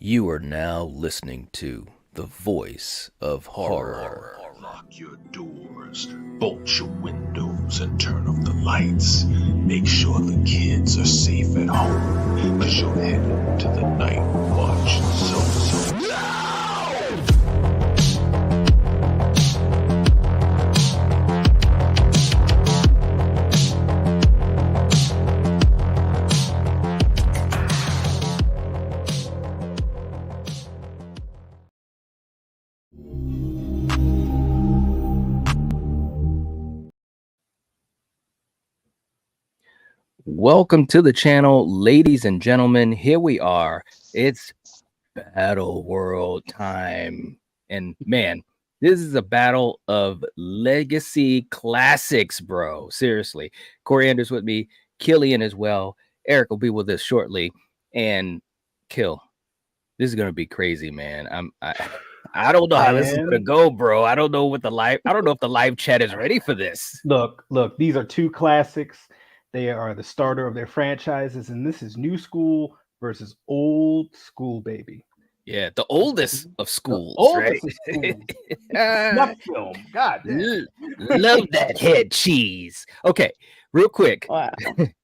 You are now listening to the voice of horror. Lock your doors, bolt your windows, and turn off the lights. Make sure the kids are safe at home, because you're heading to the Nightwatch zone. Welcome to the channel, ladies and gentlemen. Here we are. It's Battle World time. And man, this is a battle of legacy classics, bro. Seriously. Coriander's with me, Killian as well. Eric will be with us shortly. And Kill, this is gonna be crazy, man. I don't know how this is gonna go, bro. I don't know if the live chat is ready for this. Look, these are two classics. They are the starter of their franchises, and this is new school versus old school, baby. Yeah, the oldest of schools, Oldest right? of schools. Snuff film. God damn. Love that head cheese. Okay, real quick. Wow.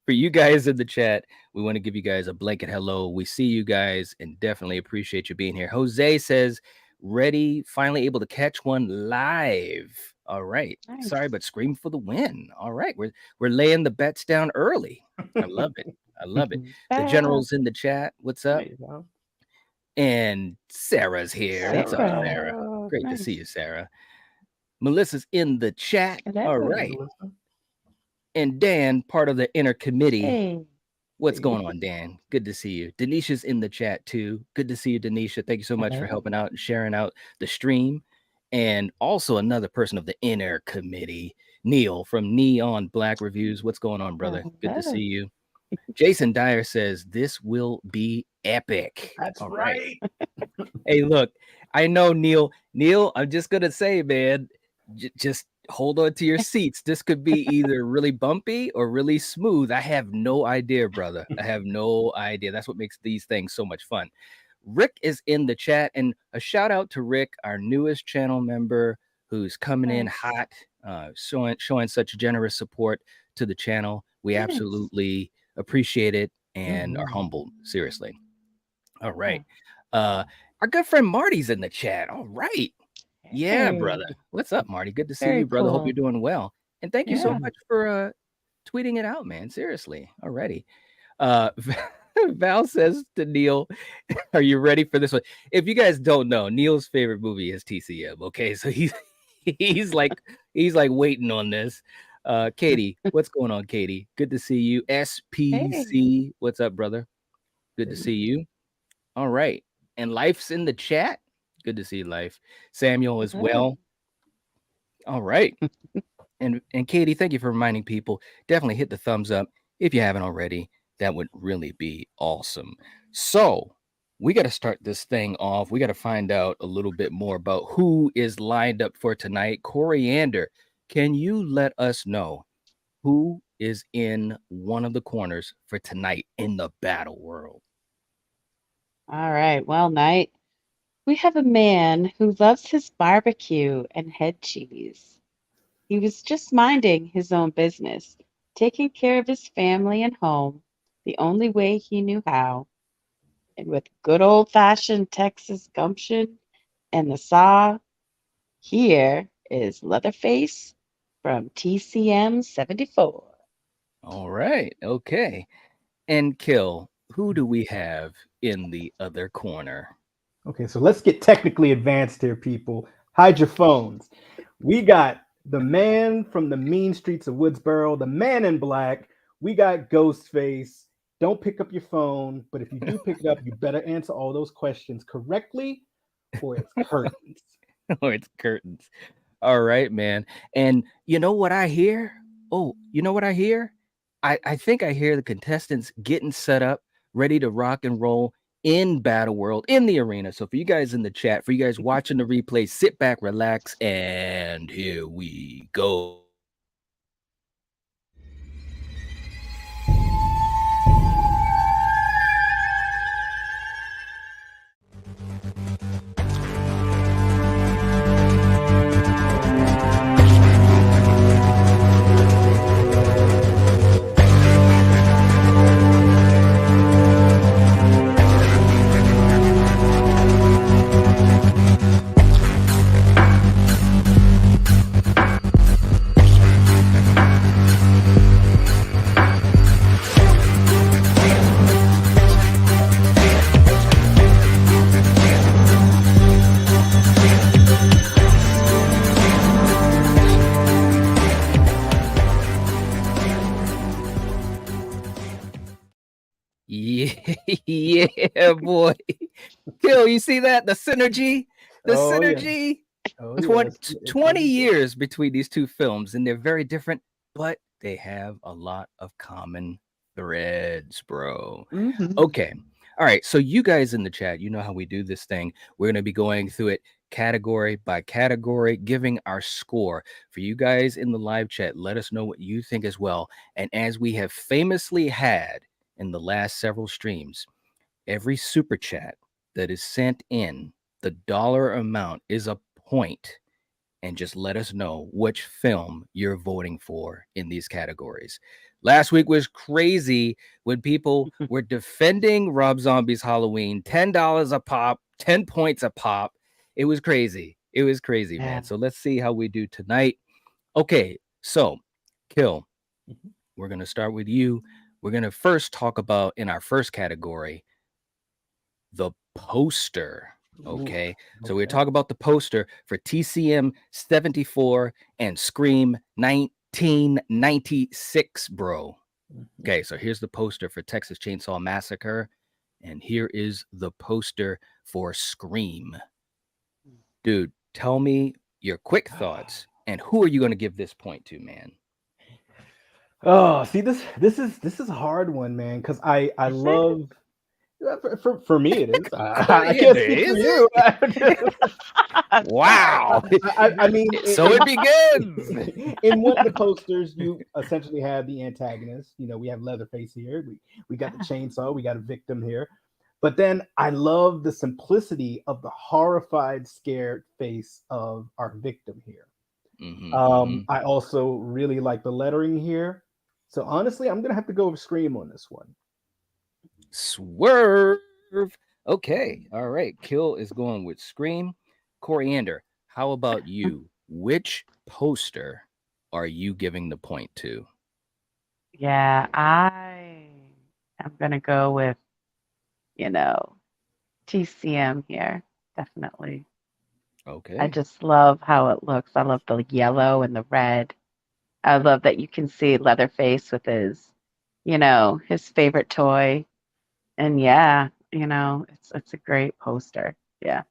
For you guys in the chat, we want to give you guys a blanket hello. We see you guys and definitely appreciate you being here. Jose says, ready, finally able to catch one live. All right. Nice. Sorry, but scream for the win. All right. We're laying the bets down early. I love it. I love it. The general's in the chat. What's up? There you go. And Sarah's here. What's up, Sarah. Sarah? Great Nice. to see you, Sarah. Melissa's in the chat. Hello. All right. And Dan, part of the inner committee. Hey. What's going on, Dan? Good to see you. Denisha's in the chat too. Good to see you, Denisha. Thank you so much for Hello. helping out and sharing out the stream. And also another person of the inner committee, Neil from Neon Black Reviews. What's going on, brother? Good to see you. Jason Dyer says this will be epic. That's All right. Hey, look, I know Neil. Neil, I'm just gonna say, man, just hold on to your seats. This could be either really bumpy or really smooth. I have no idea, brother. I have no idea. That's what makes these things so much fun. Rick is in the chat, and a shout out to Rick, our newest channel member, who's coming in hot, showing such generous support to the channel. We absolutely appreciate it and are humbled. Seriously. All right. Our good friend Marty's in the chat. All right. Yeah, Hey. brother. What's up, Marty? Good to see Very you, brother. Hope cool. you're doing well. And thank you so Yeah. much for tweeting it out, man. Seriously. Alrighty. Val says to Neil, are you ready for this one? If you guys don't know, Neil's favorite movie is TCM. Okay, so he's like waiting on this. Katie, what's going on, Katie? Good to see you. SPC, what's up, brother? Good to see you. All right. And Life's in the chat. Good to see you, Life. Samuel as well. All right. And Katie, thank you for reminding people. Definitely hit the thumbs up if you haven't already. That would really be awesome. So we got to start this thing off. We got to find out a little bit more about who is lined up for tonight. Coriander, can you let us know who is in one of the corners for tonight in the battle world? All right. Well, Knight, we have a man who loves his barbecue and head cheese. He was just minding his own business, taking care of his family and home the only way he knew how. And with good old-fashioned Texas gumption and the saw, here is Leatherface from TCM 74. All right. Okay. And Kill, who do we have in the other corner? Okay, so let's get technically advanced here, people. Hide your phones. We got the man from the mean streets of Woodsboro, the man in black. We got Ghostface. Don't pick up your phone, but if you do pick it up, you better answer all those questions correctly, or it's curtains. Or it's curtains. All right, man. And you know what I hear? Oh, you know what I hear? I think I hear the contestants getting set up, ready to rock and roll in Battle World, in the arena. So for you guys in the chat, for you guys watching the replay, sit back, relax, and here we go. Yeah, yeah, boy. Kill, you see that? The synergy? The Oh yeah. synergy? Oh yeah. It's 20 coming through. years between these two films, and they're very different, but they have a lot of common threads, bro. Mhm. Okay. All right. So, you guys in the chat, you know how we do this thing. We're going to be going through it category by category, giving our score. For you guys in the live chat, let us know what you think as well. And as we have famously had in the last several streams, every super chat that is sent in, the dollar amount is a point, and just let us know which film you're voting for in these categories. Last week was crazy when people were defending Rob Zombie's Halloween, $10 a pop, 10 points a pop. It was crazy. It was crazy, Yeah. man. So let's see how we do tonight. Okay, so Kill, Mhm. we're going to start with you. We're going to first talk about in our first category the poster. Ooh, Okay. So we okay. talk about the poster for TCM 74 and Scream 1996, bro. Mhm. Okay. So here's the poster for Texas Chainsaw Massacre. And here is the poster for Scream. Dude, tell me your quick thoughts and who are you going to give this point to, man? Oh, see this is a hard one, man, because I love for me it is. I Yeah, can't speak for is you. it? Wow. I mean, So it begins. in one of the posters, you essentially have the antagonist. You know, we have Leatherface here. We got the chainsaw. We got a victim here. But then I love the simplicity of the horrified, scared face of our victim here. Mhm. I also really like the lettering here. So honestly, I'm gonna have to go with Scream on this one. Swerve. Okay. All right. Kill is going with Scream. Coriander, how about you? Which poster are you giving the point to? Yeah, I am gonna go with, you know, TCM here. Definitely. I Okay. just love how it looks. I love the yellow and the red. I love that you can see Leatherface with his, his favorite toy. And yeah, it's a great poster. Yeah.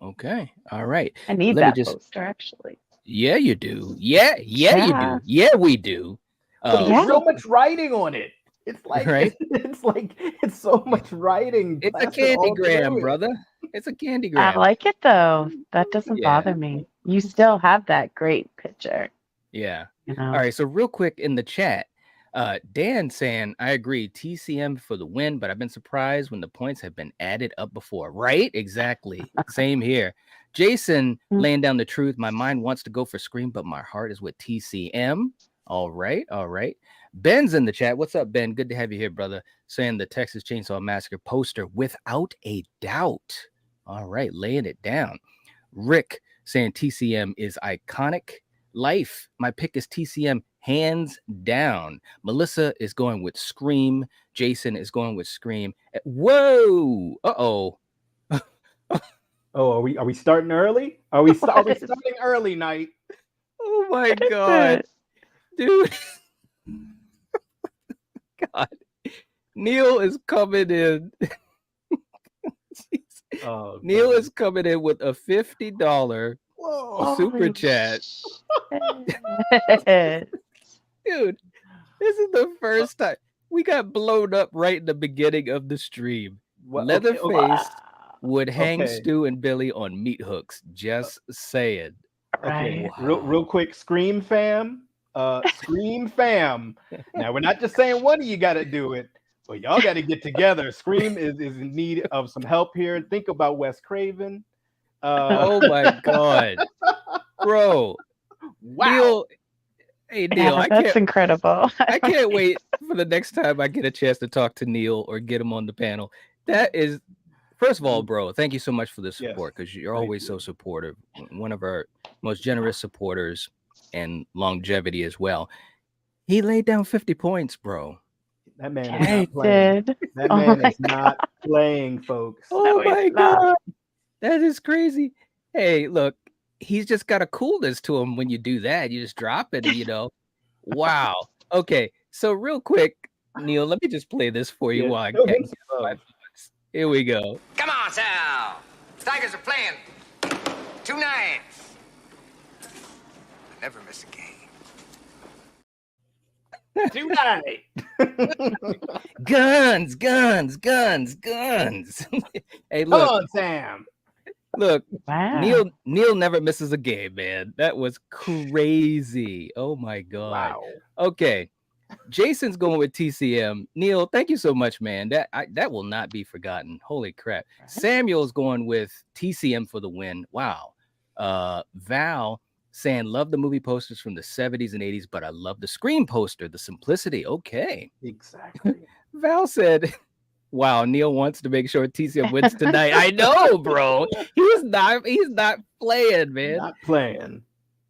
Okay. All right. I need Let me that just. poster actually. Yeah, you do. Yeah, yeah, you Yeah. do. Yeah, we do. But there's Yeah. so Real much writing on it. It's like right. it's so much writing It's a plastered all candygram, through it. brother. It's a I candygram. like it though. That doesn't Yeah. bother me. You still have that great picture, Yeah. you All know. right. So real quick in the chat, Dan saying I agree, TCM for the win, but I've been surprised when the points have been added up before. Right? Exactly. Same here. Jason Mm. laying down the truth. My mind wants to go for Scream, but my heart is with TCM. All right. All right. Ben's in the chat. What's up, Ben? Good to have you here, brother. Saying the Texas Chainsaw Massacre poster without a doubt. All right. Laying it down. Rick saying TCM is iconic. Life, my pick is TCM, hands down. Melissa is going with Scream. Jason is going with Scream. Whoa! Uh-oh. Oh, are we starting early? Are we What is starting early, Night? Oh my what is god. it? Dude. God. Neil is coming in. Oh, Neil God. is coming in with a $50 Whoa. super Holy chat. shit. Dude, this is the first time we got blown up right in the beginning of the stream. What? Okay. Leatherface would hang Okay. Stu and Billy on meat hooks. Just saying. Okay. Right. Real quick. Scream fam. Scream fam. Now we're not just saying one of you got to do it, but y'all got to get together. Scream is in need of some help here. Think about Wes Craven. Oh my god, bro. Wow. Neil, hey Neil, Yeah, that's incredible. I can't wait for the next time I get a chance to talk to Neil or get him on the panel. That is, first of all, bro, thank you so much for the Yes. support because you're Thank always you. so supportive. One of our most generous supporters and longevity as well. He laid down 50 points, bro. That man is Yeah, he not playing. did. That Oh man my is not playing, folks. Oh No, he's my not. god, that is crazy. Hey, look, he's just got a coolness to him when you do that. You just drop it, and Wow. Okay, so real quick, Neil, let me just play this for you Yeah, while I show get him some my love. thoughts. Here we go. Come on, Sal. Tigers are playing 2 nights. I never miss a game. Tonight. Guns, guns, guns, guns. Hey, Come look, on, Sam. look. Wow. Neil never misses a game, man. That was crazy. Oh my god. Wow. Okay. Jason's going with TCM. Neil, thank you so much, man. That will not be forgotten. Holy crap. Samuel's going with TCM for the win. Wow. Val saying love the movie posters from the 70s and 80s, but I love the Scream poster, the simplicity. Okay. Exactly. Val said, wow, Neil wants to make sure TCM wins tonight. I know, bro. He's not playing, man. Not playing.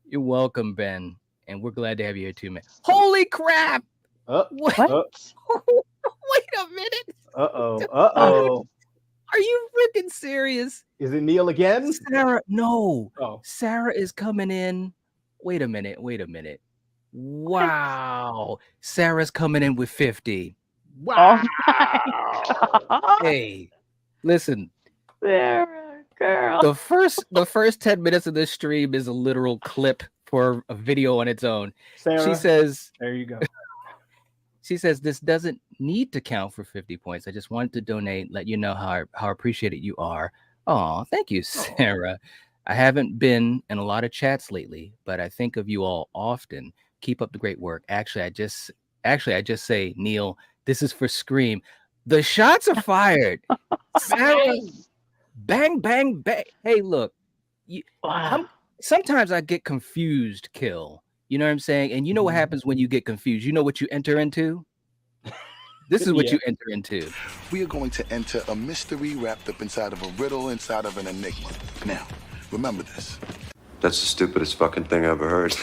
You're welcome, Ben. And we're glad to have you here too, man. Holy crap! What? Wait a minute. Uh-oh. Are you freaking serious? Is it Neil again? Sarah, no. Oh. Sarah is coming in. Wait a minute. Wow. Sarah's coming in with 50. Wow. Hey, listen. Sarah, girl. The first 10 minutes of this stream is a literal clip for a video on its own. Sarah, She says, there you go. She says, this doesn't need to count for 50 points. I just wanted to donate, let you know how appreciated you are. Oh, thank you, Sarah. I haven't been in a lot of chats lately, but I think of you all often. Keep up the great work. Actually, I just say, Neil, this is for Scream. The shots are fired. Sarah, bang, bang, bang. Hey, look, sometimes I get confused, Kill. You know what I'm saying? And you know what happens when you get confused? You know what you enter into? This is what you enter into. We are going to enter a mystery wrapped up inside of a riddle, inside of an enigma. Now, remember this. That's the stupidest fucking thing I ever heard.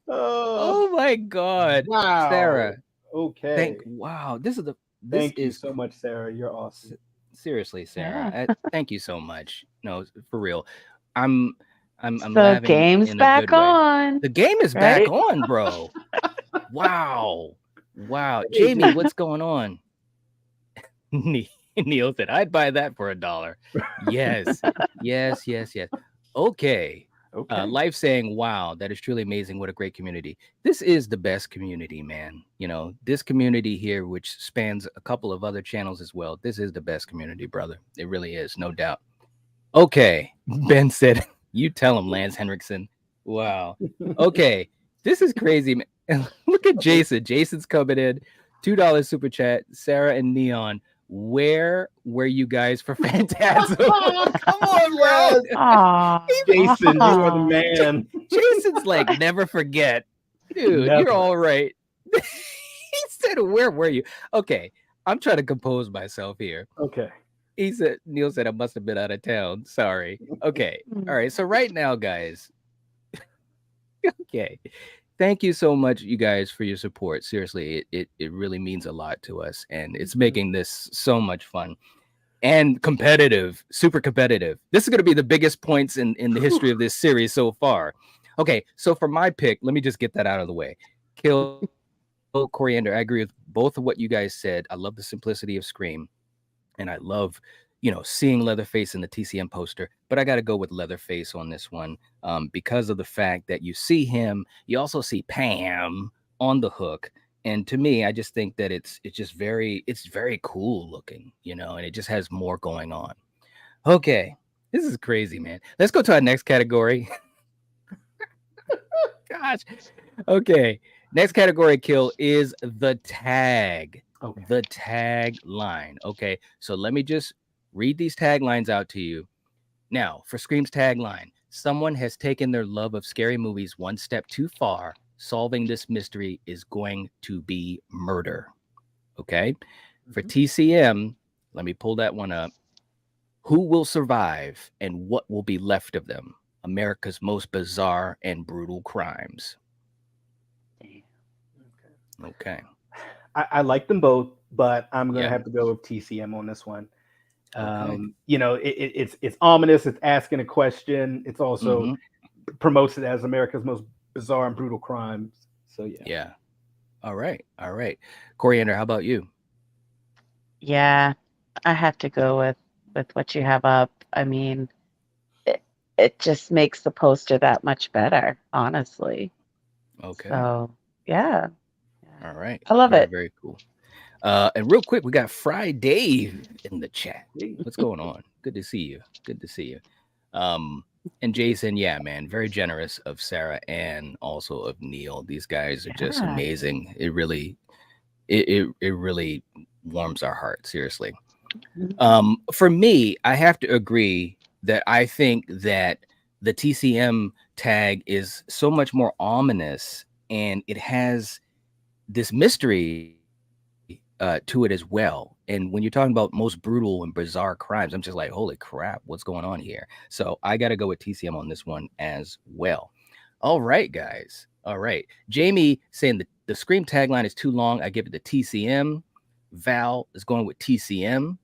Oh my God. Wow. Sarah. Okay. Thank you so much, Sarah. You're awesome. Seriously, Sarah. Yeah. Thank you so much. No, for real. I'm The laughing game's in a back good way. on. The game is right? back on, bro. Wow. Jamie, what's going on? Neil said, I'd buy that for $1. Yes. Okay. Life saying, wow, that is truly amazing. What a great community. This is the best community, man. You know, this community here, which spans a couple of other channels as well. This is the best community, brother. It really is, no doubt. Okay. Ben said, you tell him, Lance Henriksen. Wow. Okay. This is crazy, man. Look at Jason. Jason's coming in. $2 super chat. Sarah and Neon. Where were you guys for Phantasm? Come on, bro. Jason, you are the man. Jason's like, never forget. Dude, you're all right. He said, where were you? Okay. I'm trying to compose myself here. Okay. Neil said I must have been out of town. Sorry. Okay. All right. So right now, guys. Okay. Thank you so much, you guys, for your support. Seriously, it really means a lot to us. And it's making this so much fun and competitive, super competitive. This is going to be the biggest points in the history of this series so far. Okay. So for my pick, let me just get that out of the way. Kill Coriander. I agree with both of what you guys said. I love the simplicity of Scream. And I love, seeing Leatherface in the TCM poster, but I got to go with Leatherface on this one because of the fact that you see him, you also see Pam on the hook. And to me, I just think that it's very cool looking, and it just has more going on. Okay. This is crazy, man. Let's go to our next category. Gosh. Okay. Next category, Kill, is the tag. Okay. The tagline. Okay, so let me just read these taglines out to you. Now, for Scream's tagline, someone has taken their love of scary movies one step too far. Solving this mystery is going to be murder. Okay, for TCM, let me pull that one up. Who will survive and what will be left of them? America's most bizarre and brutal crimes. Okay. I like them both, but I'm gonna have to go with TCM on this one. Okay. It's ominous. It's asking a question. It's also promotes it as America's most bizarre and brutal crimes. So yeah. All right. All right. Coriander, how about you? Yeah, I have to go with what you have up. I mean, it just makes the poster that much better, honestly. Okay. So, yeah, yeah. All right. I love Very, it. very cool. And real quick, we got Fry Dave in the chat. Hey. What's going on? Good to see you. Good to see you. And Jason, yeah, man, very generous of Sarah and also of Neil. These guys are just Yeah. amazing. It really warms our heart, seriously. Mhm. For me, I have to agree that I think that the TCM tag is so much more ominous and it has this mystery to it as well. And when you're talking about most brutal and bizarre crimes, I'm just like, holy crap, what's going on here? So I got to go with TCM on this one as well. All right, guys. All right. Jamie saying the Scream tagline is too long. I give it to TCM. Val is going with TCM.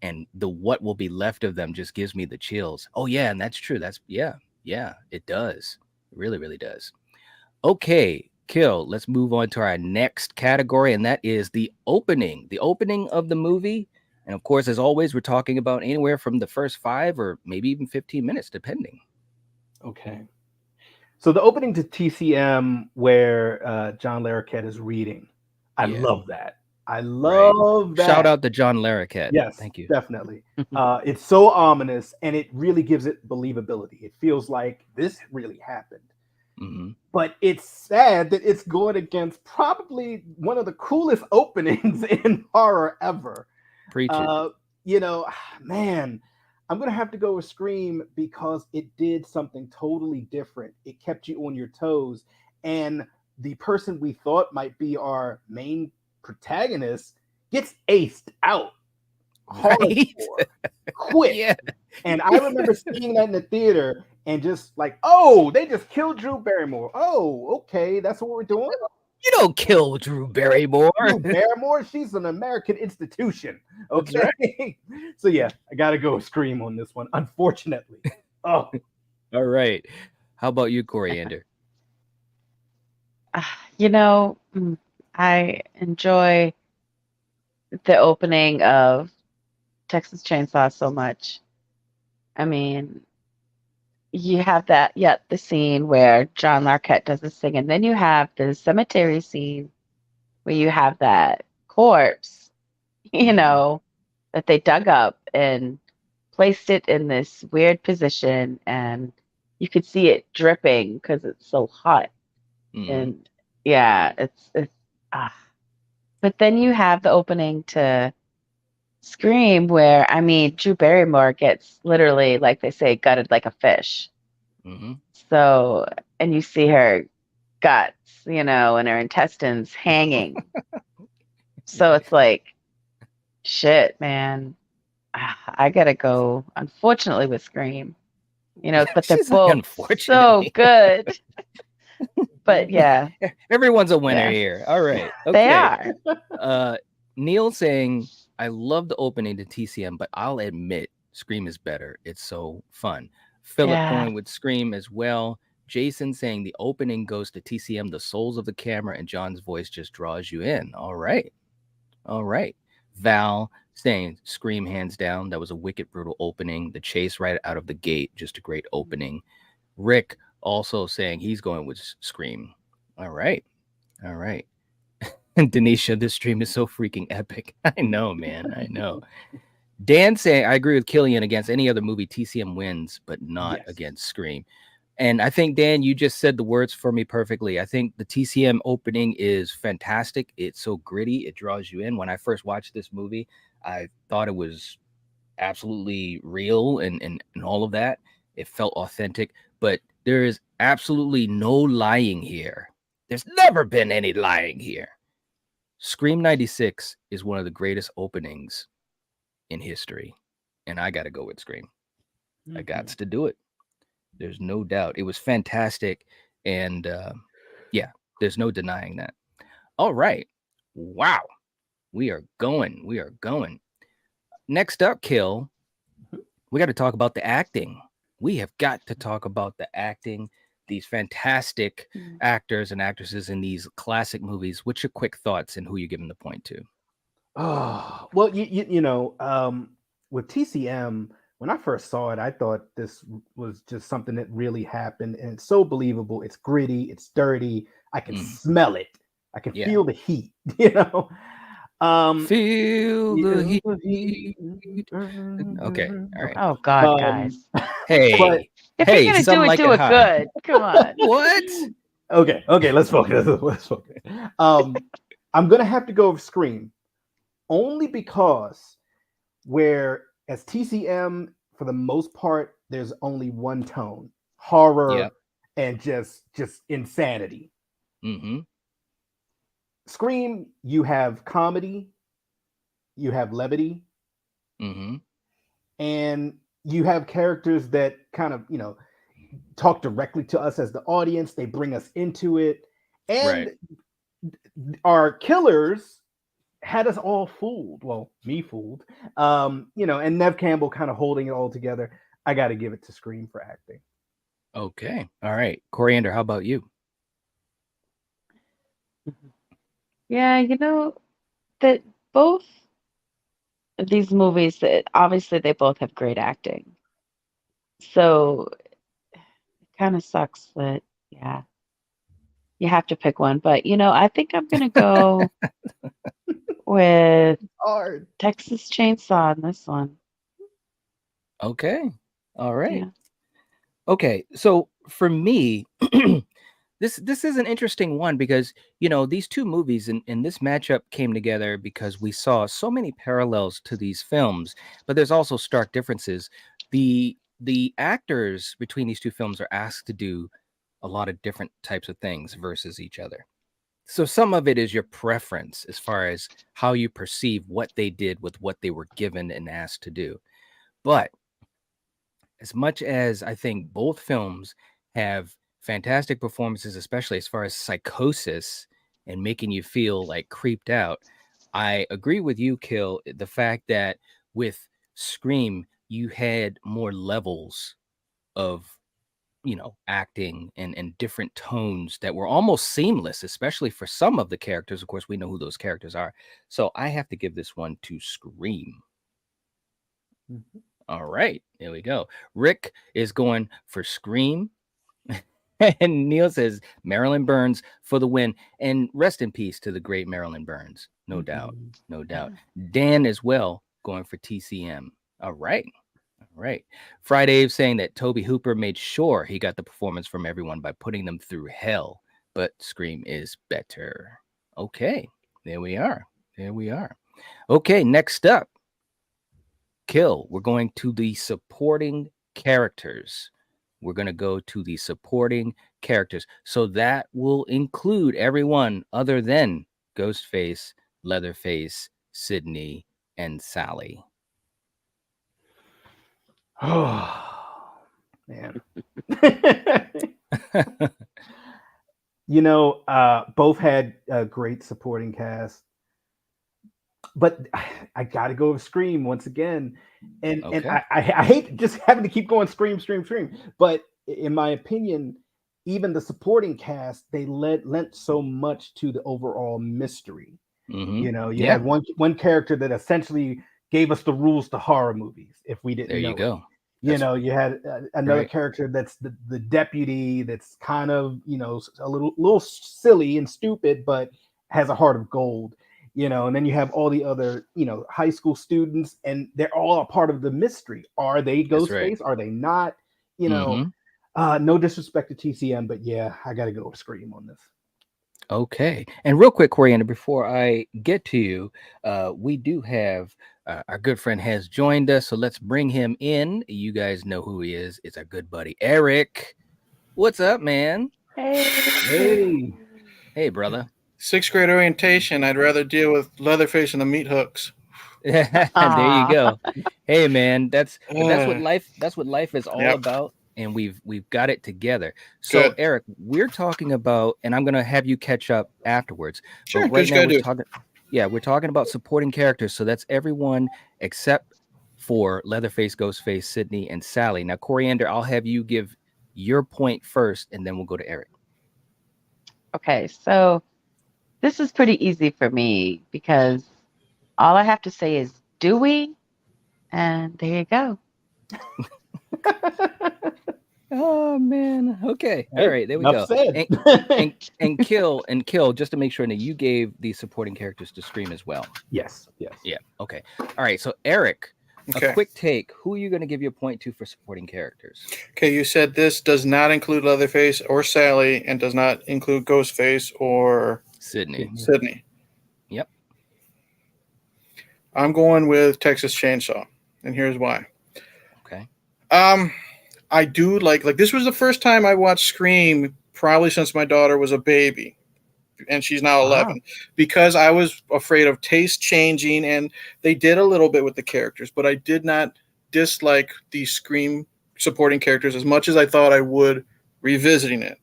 And the what will be left of them just gives me the chills. Oh, yeah. And that's true. Yeah, it does. It really, really does. Okay, Kill. Let's move on to our next category, and that is the opening of the movie. And of course, as always, we're talking about anywhere from the first 5 or maybe even 15 minutes, depending. Okay. So the opening to TCM where John Larroquette is reading, I Yeah, love that. I right. love Shout that. out to John Larroquette. Yes, Thank you. definitely. It's so ominous, and it really gives it believability. It feels like this really happened. Hmm. But it's sad that it's going against probably one of the coolest openings in horror ever. Preach it. Uh, you know, man, I'm gonna have to go with Scream because it did something totally different. It kept you on your toes, and the person we thought might be our main protagonist gets aced out Right? hardcore, quick. Yeah. And I remember seeing that in the theater and just like, oh, they just killed Drew Barrymore. Oh, okay, that's what we're doing. You don't kill Drew Barrymore. Drew Barrymore, she's an American institution. That's right. Okay. So yeah, I gotta go Scream on this one, unfortunately. Oh, All right. How about you, Coriander? You know, I enjoy the opening of Texas Chainsaw so much. I mean, you have that, yeah, the scene where John Larroquette does this thing, and then you have the cemetery scene where you have that corpse, you Hmm. know, that they dug up and placed it in this weird position, and you could see it dripping because it's so hot. Hmm. And yeah, it's ah. But then you have the opening to Scream where, I mean, Drew Barrymore gets literally, like they say, gutted like a fish. Hmm. So, and you see her guts, and her intestines hanging. So it's like, shit, man. I gotta go, unfortunately, with Scream. But they're She's like, both so unfortunately. good. But yeah, Everyone's a winner yeah, here. All right. they Okay. are. Neil saying, I love the opening to TCM, but I'll admit Scream is better. It's so fun. Philip Yeah. going with Scream as well. Jason saying the opening goes to TCM, the souls of the camera, and John's voice just draws you in. All right. All right. Val saying Scream hands down. That was a wicked, brutal opening. The chase right out of the gate, just a great opening. Rick also saying he's going with Scream. All right. All right. And Denisha, this stream is so freaking epic. I know, man. I know. Dan saying, I agree with Killian against any other movie. TCM wins, but not yes. against Scream. And I think, Dan, you just said the words for me perfectly. I think the TCM opening is fantastic. It's so gritty. It draws you in. When I first watched this movie, I thought it was absolutely real and all of that. It felt authentic, but there is absolutely no lying here. There's never been any lying here. Scream 96 is one of the greatest openings in history. And I got to go with Scream. I got to do it. There's no doubt. It was fantastic. And yeah, there's no denying that. All right. Wow. We are going. We are going. Next up, Kill, we got to talk about the acting. We have got to talk about the acting. these fantastic actors and actresses in these classic movies. What's your quick thoughts and who you giving the point to? Oh, well, you know, with TCM, when I first saw it, I thought this was just something that really happened, and it's so believable. It's gritty, it's dirty. I can smell it. I can feel the heat. You know, feel the heat. Okay, all right. Oh God, guys. Hey, but If hey, you're gonna some do it, like do it hot. good. Come on. What? okay, let's focus. Let's focus. I'm gonna have to go with Scream, only because where as TCM for the most part there's only one tone, horror and just insanity. Mm-hmm. Scream, you have comedy, you have levity, and you have characters that kind of, you know, talk directly to us as the audience. They bring us into it, and our killers had us all fooled. Well, me fooled. You know, and Nev Campbell kind of holding it all together. I got to give it to Scream for acting. Okay, all right. Coriander, how about you? Yeah, you know that both of these movies, that obviously they both have great acting. So it kind of sucks that you have to pick one. But you know, I think I'm gonna go with Texas Chainsaw in this one. Okay, all right. Yeah. Okay, so for me, this is an interesting one because, you know, these two movies in this matchup came together because we saw so many parallels to these films, but there's also stark differences. The actors between these two films are asked to do a lot of different types of things versus each other. So some of it is your preference as far as how you perceive what they did with what they were given and asked to do. But as much as I think both films have fantastic performances, especially as far as psychosis and making you feel like creeped out, I agree with you, Kill, the fact that with Scream, you had more levels of, you know, acting and different tones that were almost seamless, especially for some of the characters. Of course, we know who those characters are. So I have to give this one to Scream. All right, there we go. Rick is going for Scream. And Neil says Marilyn Burns for the win. And rest in peace to the great Marilyn Burns. No doubt. No doubt. Dan as well going for TCM. All right. All right. Friday saying that Tobe Hooper made sure he got the performance from everyone by putting them through hell, but Scream is better. Okay. There we are. There we are. Okay. Next up. Kill. We're going to the supporting characters. We're going to go to the supporting characters. So that will include everyone other than Ghostface, Leatherface, Sydney, and Sally. Oh, man. You know, both had a great supporting cast. But I got to go with Scream once again, and I hate just having to keep going Scream. But in my opinion, even the supporting cast, they lent so much to the overall mystery. You know, you had one character that essentially gave us the rules to horror movies if we didn't. There you go. You know, you had another character that's the deputy that's kind of, you know, a little silly and stupid, but has a heart of gold. You know, and then you have all the other, you know, high school students, and they're all a part of the mystery. Are they Ghostface? Are they not? You know, no disrespect to TCM, but yeah, I got to go with Scream on this. Okay. And real quick, Coriander, before I get to you, we do have our good friend has joined us. So let's bring him in. You guys know who he is. It's our good buddy, Eric. What's up, man? Hey, brother. 6th grade orientation. I'd rather deal with Leatherface and the meat hooks. There you go. Hey, man, that's what life is all about, and we've got it together. So, good. Eric, we're talking about, and I'm gonna have you catch up afterwards. Sure. But right now we're talking about supporting characters. So that's everyone except for Leatherface, Ghostface, Sydney, and Sally. Now, Coriander, I'll have you give your point first, and then we'll go to Eric. Okay, so this is pretty easy for me because all I have to say is Dewey, and there you go. Oh man. Okay. All Hey, right. There we enough go. said. And kill. Just to make sure that you gave the supporting characters to Scream as well. Yes. Yeah. Okay. All right. So Eric, Okay. a quick take. Who are you going to give your point to for supporting characters? Okay, you said this does not include Leatherface or Sally, and does not include Ghostface or Sydney. Yep. I'm going with Texas Chainsaw, and here's why. Okay. I do like this was the first time I watched Scream probably since my daughter was a baby, and she's now 11, because I was afraid of taste changing, and they did a little bit with the characters, but I did not dislike the Scream supporting characters as much as I thought I would revisiting it.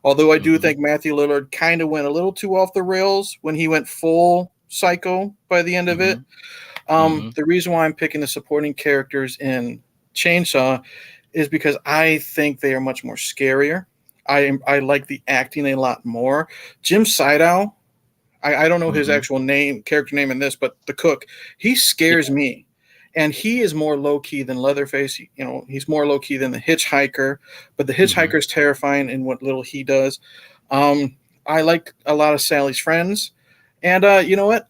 Although I do think Matthew Lillard kind of went a little too off the rails when he went full psycho by the end of it. The reason why I'm picking the supporting characters in Chainsaw is because I think they are much more scarier. I like the acting a lot more. Jim Sydow, I don't know his actual character name in this, but the cook, he scares me. And he is more low-key than Leatherface. You know, he's more low-key than the Hitchhiker, but the Hitchhiker is terrifying in what little he does. I like a lot of Sally's friends. And you know what?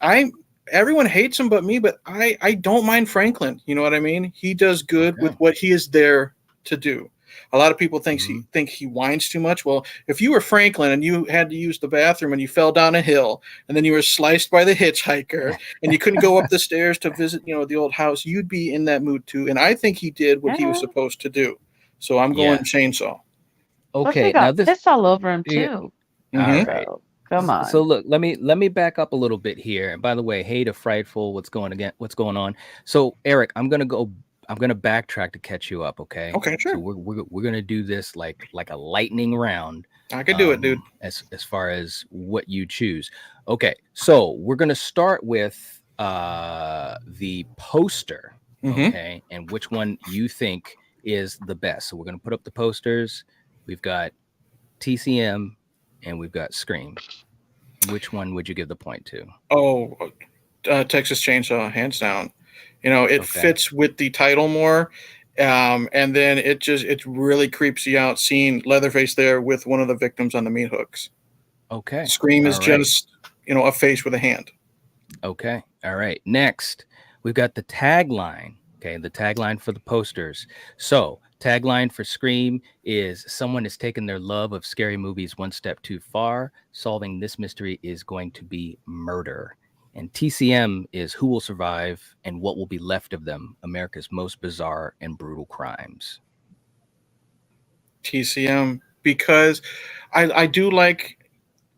Everyone hates him but me, but I don't mind Franklin. You know what I mean? He does good with what he is there to do. A lot of people think he whines too much. Well, if you were Franklin and you had to use the bathroom and you fell down a hill and then you were sliced by the hitchhiker and you couldn't go up the stairs to visit, the old house, you'd be in that mood too. And I think he did what he was supposed to do. So I'm going Chainsaw. Okay, now this all over him too. All right. Come on. So look, let me back up a little bit here. And by the way, hey to Frightful, what's going on? So Eric, I'm gonna backtrack to catch you up. Okay. Okay, sure. So we're gonna do this like a lightning round. I could do it, dude. As far as what you choose. Okay. So we're gonna start with the poster. Okay, and which one you think is the best. So we're gonna put up the posters. We've got TCM and we've got Scream. Which one would you give the point to? Oh, Texas Chainsaw, hands down. It fits with the title more, and then it really creeps you out seeing Leatherface there with one of the victims on the meat hooks. Okay. Scream is just a face with a hand. Okay. All right. Next, we've got the tagline. Okay, the tagline for the posters. So, tagline for Scream is someone has taken their love of scary movies one step too far. Solving this mystery is going to be murder. And TCM is who will survive and what will be left of them, America's most bizarre and brutal crimes. TCM, because I do like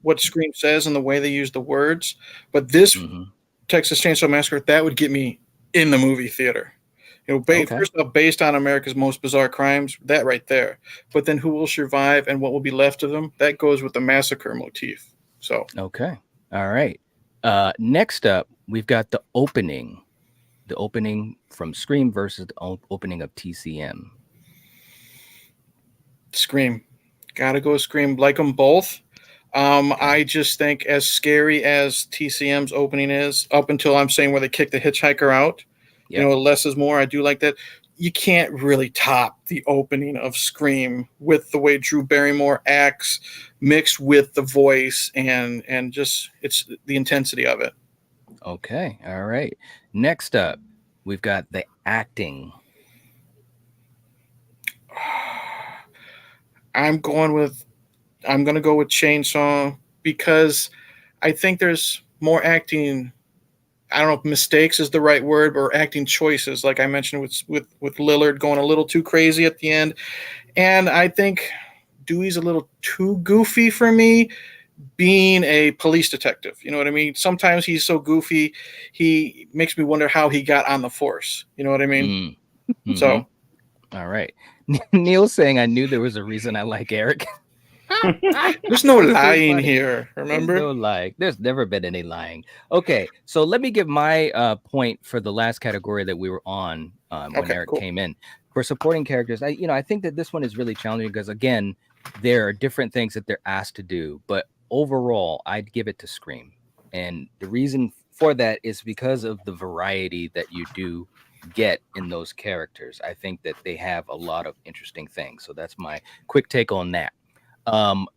what Scream says and the way they use the words, but this Texas Chainsaw Massacre, that would get me in the movie theater. First off, based on America's most bizarre crimes, that right there. But then who will survive and what will be left of them, that goes with the massacre motif. So okay. All right. Next up, we've got the opening from Scream versus the opening of TCM. Scream. Gotta go Scream. Like them both. I just think as scary as TCM's opening is, up until I'm saying where they kick the hitchhiker out, less is more. I do like that. You can't really top the opening of Scream with the way Drew Barrymore acts, mixed with the voice and just it's the intensity of it. Okay. All right. Next up, we've got the acting. I'm going to go with Chainsaw because I think there's more acting. I don't know if mistakes is the right word, or acting choices, like I mentioned with Lillard going a little too crazy at the end. And I think Dewey's a little too goofy for me, being a police detective. You know what I mean? Sometimes he's so goofy, he makes me wonder how he got on the force. You know what I mean? Mm-hmm. So. All right. Neil's saying, I knew there was a reason I like Eric. There's no lying here, remember? There's no lying. There's never been any lying. Okay, so let me give my point for the last category that we were on when Eric came in. for supporting characters, I think that this one is really challenging because again, there are different things that they're asked to do, but overall, I'd give it to Scream. And the reason for that is because of the variety that you do get in those characters. I think that they have a lot of interesting things. So that's my quick take on that.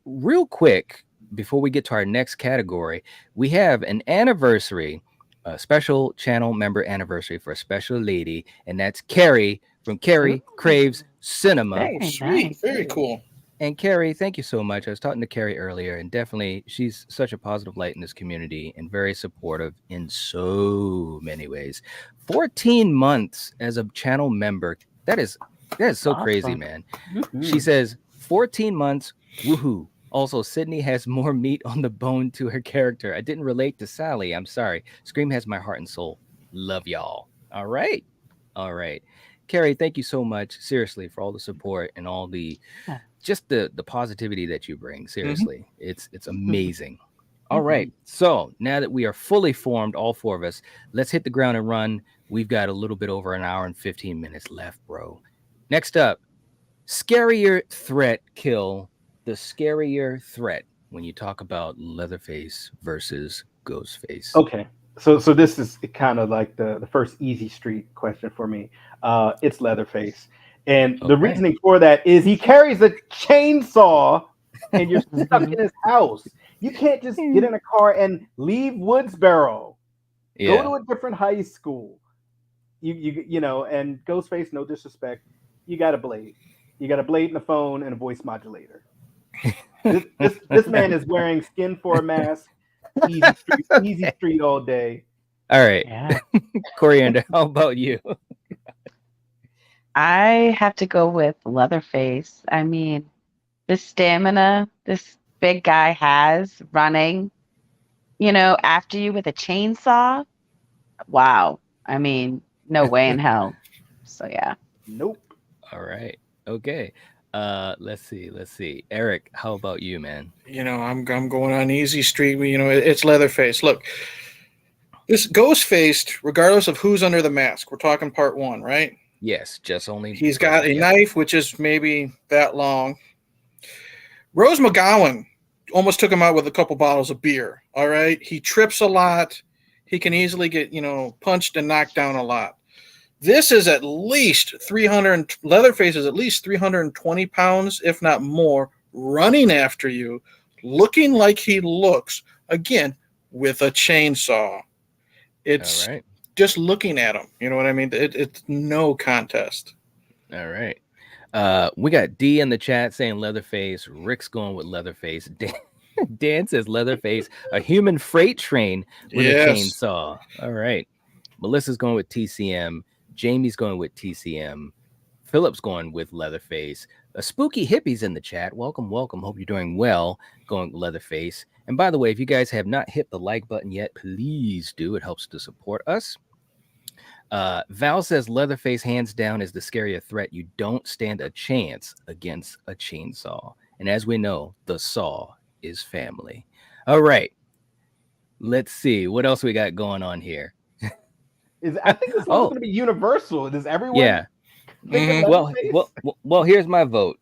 Real quick, before we get to our next category, we have an anniversary, a special channel member anniversary for a special lady, and that's Carrie from Carrie Craves Cinema. Very Sweet, nice. very cool. And Carrie, thank you so much. I was talking to Carrie earlier, and definitely she's such a positive light in this community and very supportive in so many ways. 14 months as a channel member. That is so crazy, Awesome. man. Mhm. She says 14 months, woohoo. Also, Sydney has more meat on the bone to her character. I didn't relate to Sally. I'm sorry. Scream has my heart and soul. Love y'all. All right. All right. Carrie, thank you so much, seriously, for all the support and all the Yeah. just the positivity that you bring. Seriously, it's amazing. All Mhm. right, so now that we are fully formed, all four of us, let's hit the ground and run. We've got a little bit over an hour and 15 minutes left, bro. Next up, scarier threat kill. The scarier threat when you talk about Leatherface versus Ghostface. Okay. So this is kind of like the first easy street question for me. It's Leatherface. And the Okay. reasoning for that is he carries a chainsaw and you're stuck in his house. You can't just get in a car and leave Woodsboro. Yeah. Go to a different high school. You know, and Ghostface, no disrespect, you got a blade. You got a blade and a phone and a voice modulator. This man is wearing skin for a mask. Easy street all day. All right. Yeah. Coriander, how about you? I have to go with Leatherface. I mean, the stamina this big guy has running, after you with a chainsaw. Wow. I mean, no way in hell. So yeah. Nope. All right. Okay. Let's see. Eric, how about you, man? I'm going on easy street. It's Leatherface. Look, this Ghostface, regardless of who's under the mask, we're talking part one, right? Yes, just only. He's got a knife, which is maybe that long. Rose McGowan almost took him out with a couple bottles of beer. All right. He trips a lot. He can easily get, punched and knocked down a lot. This is at least 300. Leatherface is at least 320 pounds, if not more, running after you, looking like he looks, again, with a chainsaw. It's all right. just looking at him. You know what I mean? It's no contest. All right. We got D in the chat saying Leatherface. Rick's going with Leatherface. Dan says Leatherface, a human freight train with a chainsaw. All right. Melissa's going with TCM. Jamie's going with TCM. Philip's going with Leatherface. A spooky hippie's in the chat. Welcome. Hope you're doing well. Going with Leatherface. And by the way, if you guys have not hit the like button yet, please do. It helps to support us. Val says Leatherface hands down is the scarier threat. You don't stand a chance against a chainsaw. And as we know, the saw is family. All right. Let's see. What else we got going on here? I think this one's going to be universal. Does everyone? Yeah. Well, here's my vote.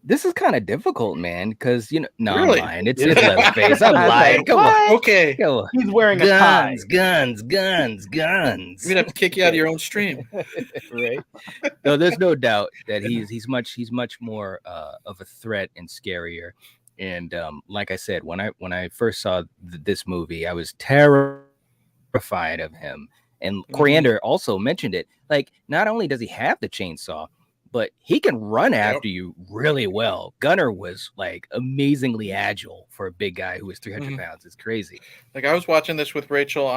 This is kind of difficult, man, because Really? I'm lying. It's Leatherface. I'm lying. Come on. Okay. Come on. He's wearing a tie. Guns. We're gonna have to kick you out of your own stream. Right. No, there's no doubt that he's much more of a threat and scarier. And like I said, when I first saw this movie, I was terrified of him. And Coriander also mentioned it. Like, not only does he have the chainsaw, but he can run after you really well. Gunner was like amazingly agile for a big guy who was 300 pounds. It's crazy. Like, I was watching this with Rachel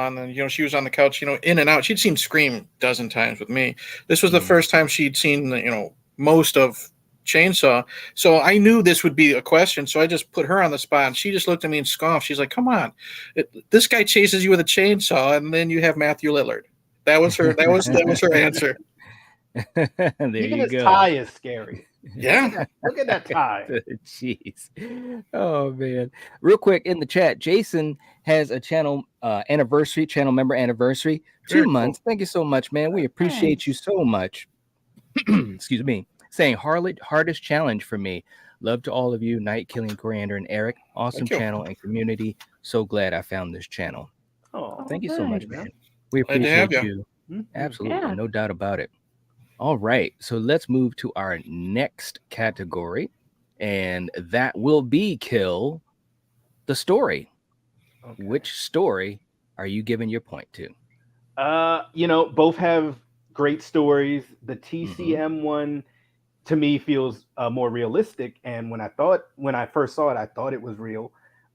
she was on the couch, in and out. She'd seen Scream a dozen times with me. This was the first time she'd seen, most of Chainsaw. So I knew this would be a question. So I just put her on the spot, and she just looked at me and scoffed. She's like, come on, this guy chases you with a chainsaw, and then you have Matthew Lillard. That was her answer. Even his go. tie is scary. Yeah. Look at that tie. Jeez. Oh man. Real quick in the chat, Jason has a channel member anniversary. 2 months. Thank you so much, man. We appreciate you so much. excuse me, saying hardest challenge for me. Love to all of you, Night, Killing, Coriander, and Eric. Awesome Thank you. channel and community. So glad I found this channel. Oh, Thank you so much, nice. man. We Glad to have appreciate you. you. Mhm. Absolutely, Yeah. no doubt about it. All right, so let's move to our next category, and that will be Kill the Story. Okay. Which story are you giving your point to? Both have great stories. The Mm-hmm. TCM one to me feels more realistic, and when I first saw it, I thought it was real,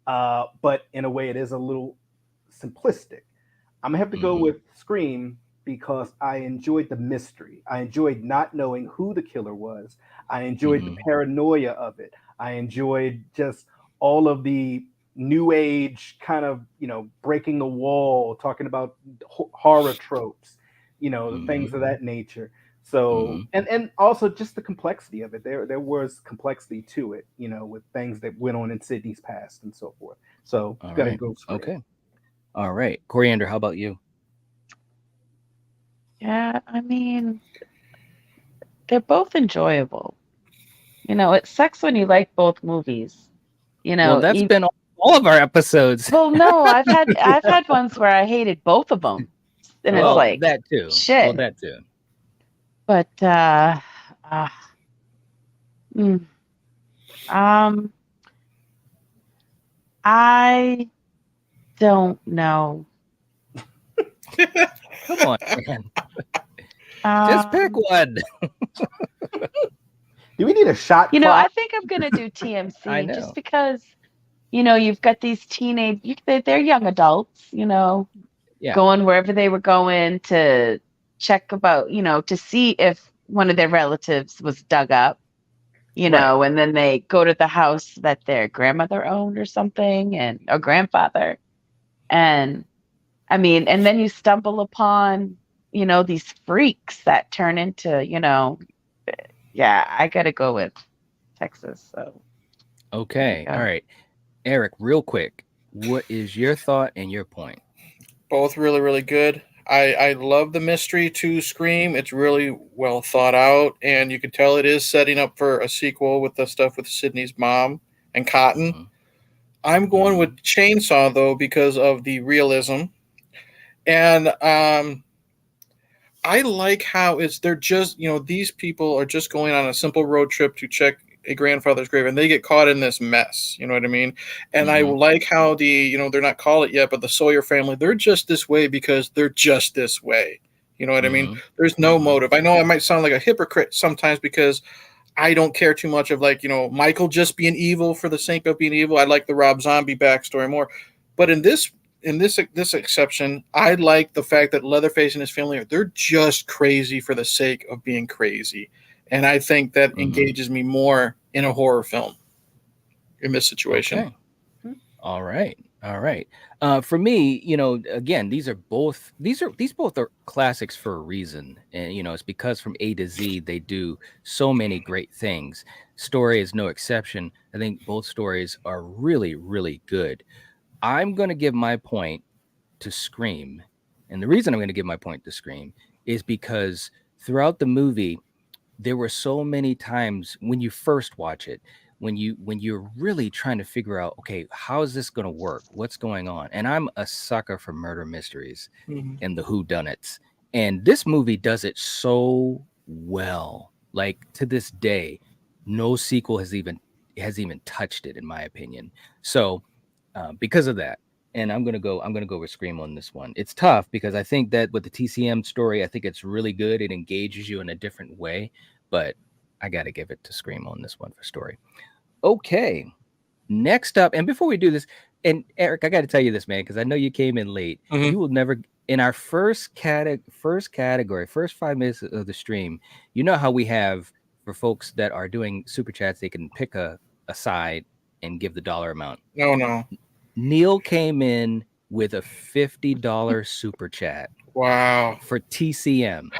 but in a way, it is a little simplistic. I'm gonna have to go Mhm. with Scream because I enjoyed the mystery. I enjoyed not knowing who the killer was. I enjoyed the Mhm. paranoia of it. I enjoyed just all of the new age kind of, breaking the wall, talking about horror tropes, things Mhm. of that nature. So, Mhm. and also just the complexity of it. There was complexity to it, with things that went on in Sydney's past and so forth. So, All gotta right. go Scream. Okay. All right. Coriander, how about you? Yeah, I mean, they're both enjoyable. It sucks when you like both movies. Well, that's been all of our episodes. Well, no, I've had ones where I hated both of them, and it's Well, like that too. Well, shit. that too. But mm, um, I don't know. Come on, man. Just pick one. Do we need a shot I clock? think I'm gonna do I TMC just know. because you've got these they're young adults, Yeah. going wherever they were going to check about, to see if one of their relatives was dug up, Right. and then they go to the house that their grandmother owned or something or grandfather. And I mean, and then you stumble upon, these freaks that turn into, yeah, I gotta go with Texas. So there you Okay. All go. right. Eric, real quick, what is your thought and your point? Both really, really good. I love the mystery to Scream. It's really well thought out, and you can tell it is setting up for a sequel with the stuff with Sydney's mom and Cotton. Mhm. I'm going Mhm. with Chainsaw though because of the realism, and I like how they're just these people are just going on a simple road trip to check a grandfather's grave and they get caught in this mess. You know what I mean? And I Mhm. like how they're not called it yet, but the Sawyer family, they're just this way because they're just this way. You know what I mean? Mhm. There's no Mhm. motive. I know I might sound like a hypocrite sometimes because I don't care too much of Michael just being evil for the sake of being evil. I like the Rob Zombie backstory more. But in this exception, I like the fact that Leatherface and his family they're just crazy for the sake of being crazy. And I think that Mhm. engages me more in a horror film in this situation. Okay. All right. All right. For me, again, these both are classics for a reason, and it's because from A to Z they do so many great things. Story is no exception. I think both stories are really, really good. I'm going to give my point to Scream, and the reason I'm going to give my point to Scream is because throughout the movie there were so many times when you first watch it when you're really trying to figure out, okay, how is this going to work, what's going on, and I'm a sucker for murder mysteries Mhm. and the whodunits, and this movie does it so well. Like, to this day, no sequel has even touched it, in my opinion. So because of that, and I'm gonna go with Scream on this one. It's tough because I think that with the TCM story, I think it's really good. It engages you in a different way, but I got to give it to Scream on this one for story. Okay, next up, and before we do this, and Eric, I got to tell you this, man, because I know you came in late. Mhm. You will never, in our first category, first 5 minutes of the stream, you know how we have for folks that are doing super chats, they can pick a side and give the dollar amount. No. Neil came in with a $50 super chat Wow. for TCM.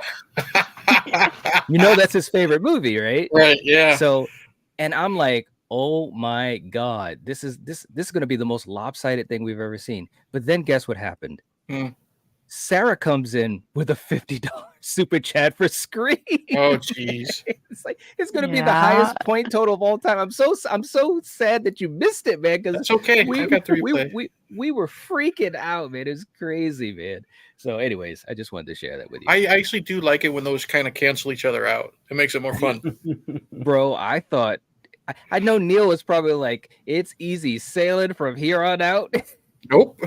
That's his favorite movie, right? Right, yeah. So, and I'm like, oh my God, this is going to be the most lopsided thing we've ever seen. But then guess what happened? Hmm. Sarah comes in with a $50 super chat for Scream. Oh, jeez. It's like it's gonna be the highest point total of all time. I'm so sad that you missed it, man. Because That's okay. I got the replay. We were freaking out, man. It was crazy, man. So, anyways, I just wanted to share that with you. I actually do like it when those kind of cancel each other out. It makes it more fun. Bro, I thought I know Neil was probably like, it's easy sailing from here on out. Nope.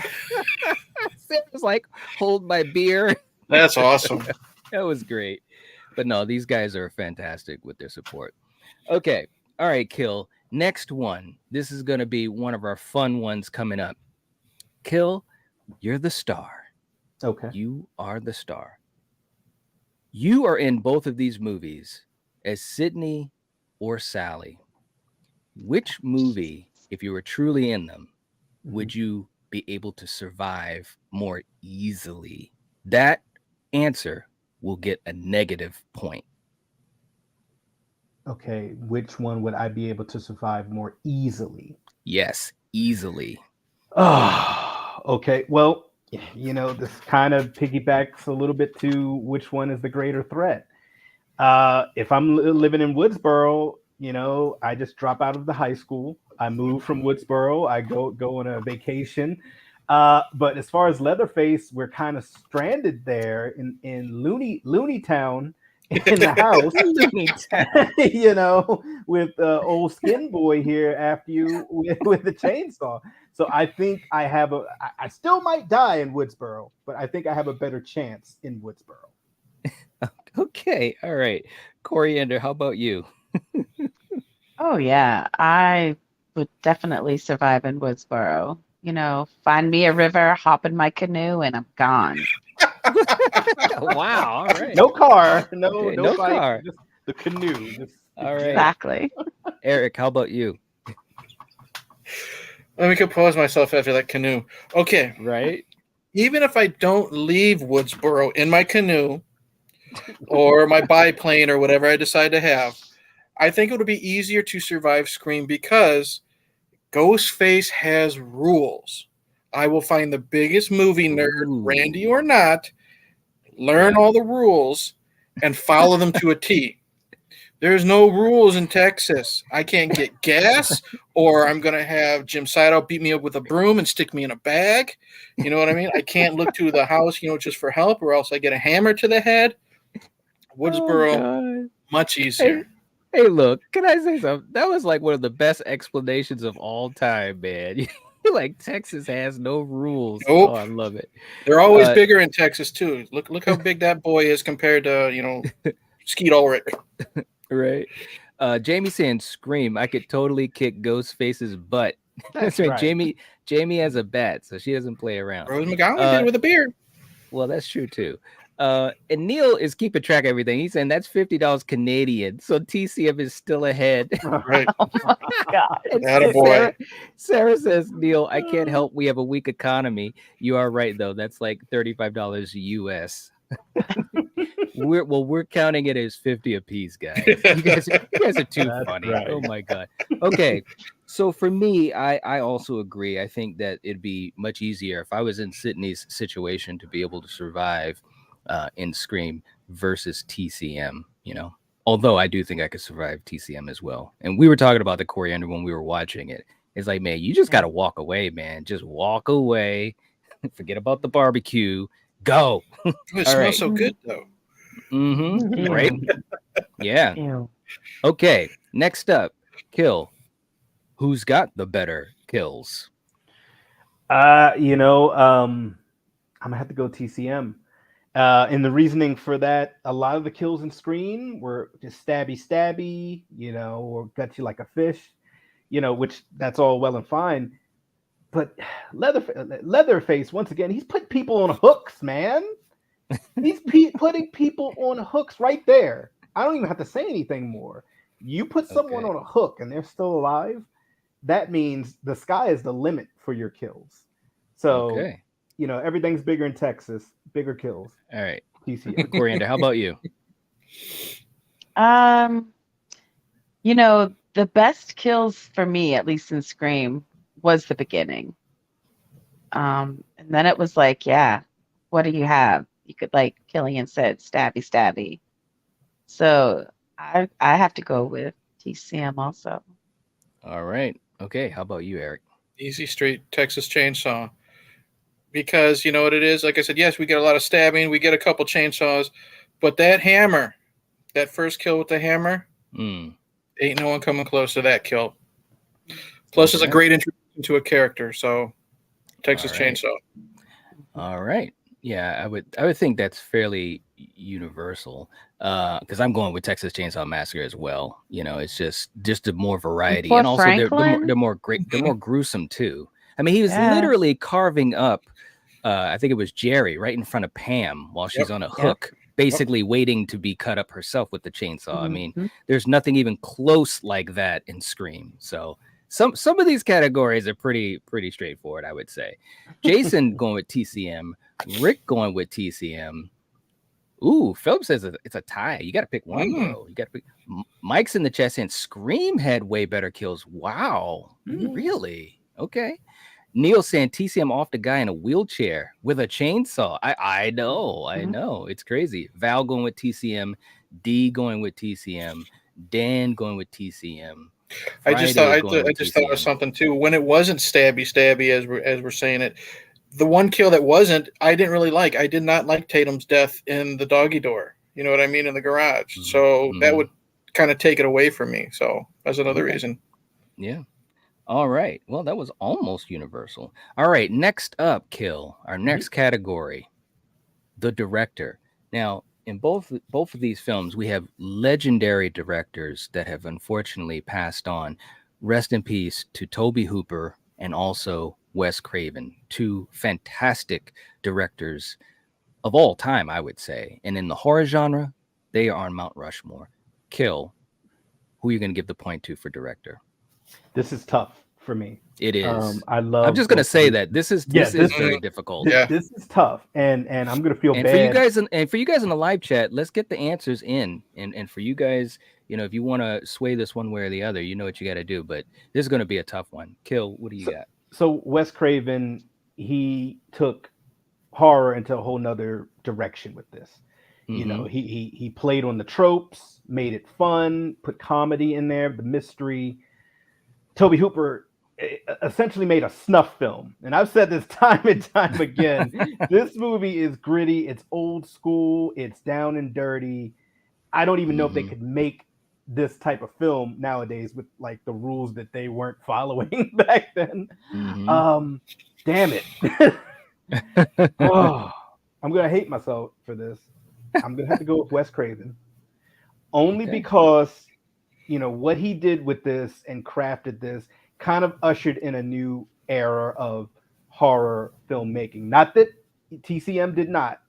Sarah's like, hold my beer. That's awesome. That was great. But no, these guys are fantastic with their support. Okay. All right, Kill. Next one. This is going to be one of our fun ones coming up. Kill, you're the star. Okay. You are the star. You are in both of these movies as Sydney or Sally. Which movie, if you were truly in them, would you be able to survive more easily? That answer will get a negative point. Okay, which one would I be able to survive more easily? Yes, easily. Oh, okay. Well, this kind of piggybacks a little bit to which one is the greater threat. If I'm living in Woodsboro, I just drop out of the high school. I move from Woodsboro. I go on a vacation. But as far as Leatherface, we're kind of stranded there in Looney Town in the house, with old Skin Boy here after you with the chainsaw. So I think I still might die in Woodsboro, but I think I have a better chance in Woodsboro. Okay, all right. Coriander, how about you? Oh yeah, I would definitely survive in Woodsboro. Find me a river, hop in my canoe, and I'm gone. Wow, all right. No car, no bike, car. Just the canoe. All right. Exactly. Eric, how about you? Let me compose myself after that canoe. Okay. Right. Even if I don't leave Woodsboro in my canoe or my biplane or whatever I decide to have, I think it would be easier to survive Scream because Ghostface has rules. I will find the biggest movie nerd, Randy or not, learn all the rules, and follow them to a T. There's no rules in Texas. I can't get gas, or I'm going to have Jim Sido beat me up with a broom and stick me in a bag. You know what I mean? I can't look to the house, just for help, or else I get a hammer to the head. Woodsboro, much easier. Hey, look, can I say something? That was like one of the best explanations of all time, man. Like Texas has no rules. Nope. Oh, I love it. They're always bigger in Texas too. Look how big that boy is compared to Skeet Ulrich. Right. Jamie saying Scream. I could totally kick Ghostface's butt. That's right. Jamie has a bat, so she doesn't play around. Rose McGowan did with a beard. Well, that's true too. And Neil is keeping track of everything. He's saying that's $50 Canadian. So TCM is still ahead. Right. Oh my God. Attaboy. Sarah says, Neil, I can't help. We have a weak economy. You are right, though. That's like $35 US. We're counting it as 50 apiece, guys. You guys are too funny. Right. Oh my God. Okay. So for me, I also agree. I think that it'd be much easier if I was in Sydney's situation to be able to survive in Scream versus TCM, although I do think I could survive TCM as well. And we were talking about the Coriander when we were watching it. It's like, man, you just got to walk away, man. Just walk away. Forget about the barbecue. Go. It smells so good, though. Mm-hmm. Right? Yeah. Ew. Okay. Next up, Kill. Who's got the better kills? I'm gonna have to go TCM. And the reasoning for that, a lot of the kills in Scream were just stabby, or gut you like a fish, which that's all well and fine. But Leatherface, once again, he's putting people on hooks, man. He's putting people on hooks right there. I don't even have to say anything more. You put someone on a hook and they're still alive, that means the sky is the limit for your kills. So, everything's bigger in Texas, bigger kills. All right. Coriander, how about you? The best kills for me, at least in Scream, was the beginning. And then it was like, what do you have? You could, like Killian said, stabby, stabby. So I have to go with TCM also. All right. Okay. How about you, Eric? Easy Street, Texas Chainsaw. Because you know what it is? Like I said, yes, we get a lot of stabbing, we get a couple chainsaws, but that hammer, that first kill with the hammer, ain't no one coming close to that kill. Plus, it's a great introduction to a character. So, Texas Chainsaw. All right. Yeah, I would think that's fairly universal. Because I'm going with Texas Chainsaw Massacre as well. You know, it's just the more variety, and also they're more great, they're more gruesome too. I mean, he was literally carving up. I think it was Jerry right in front of Pam while she's on a hook, basically waiting to be cut up herself with the chainsaw. I mean, there's nothing even close like that in Scream. So some of these categories are pretty straightforward, I would say. Jason going with TCM, Rick going with TCM. Ooh, Philip says it's a tie. You got to pick one, bro. You got to pick. Mike's in the chat saying Scream had way better kills. Wow, really? Okay. Neil saying TCM off the guy in a wheelchair with a chainsaw. I know. It's crazy. Val going with TCM, D going with TCM, Dan going with TCM. I just thought of something too. When it wasn't stabby as we're saying it, the one kill that wasn't, I didn't really like. I did not like Tatum's death in the doggy door. You know what I mean, in the garage. So that would kind of take it away from me. So that's another reason. Yeah. All right. Well, that was almost universal. All right. Next up, Kill, our next category, the director. Now, in both of these films, we have legendary directors that have unfortunately passed on. Rest in peace to Tobe Hooper and also Wes Craven, two fantastic directors of all time, I would say. And in the horror genre, they are on Mount Rushmore. Kill, who are you going to give the point to for director? This is tough for me. It is. I'm just going to say that this is very difficult. This is tough, and I'm going to feel bad. For you guys in the live chat, let's get the answers in. And for you guys, you know, if you want to sway this one way or the other, you know what you got to do. But this is going to be a tough one. Kill, what do you got? So Wes Craven, he took horror into a whole nother direction with this. You know, he played on the tropes, made it fun, put comedy in there, the mystery. Tobe Hooper essentially made a snuff film. And I've said this time and time again. This movie is gritty. It's old school. It's down and dirty. I don't even know if they could make this type of film nowadays with like the rules that they weren't following back then. Damn it. I'm going to hate myself for this. I'm going to have to go with Wes Craven. Only because, you know, what he did with this and crafted this kind of ushered in a new era of horror filmmaking. Not that TCM did not,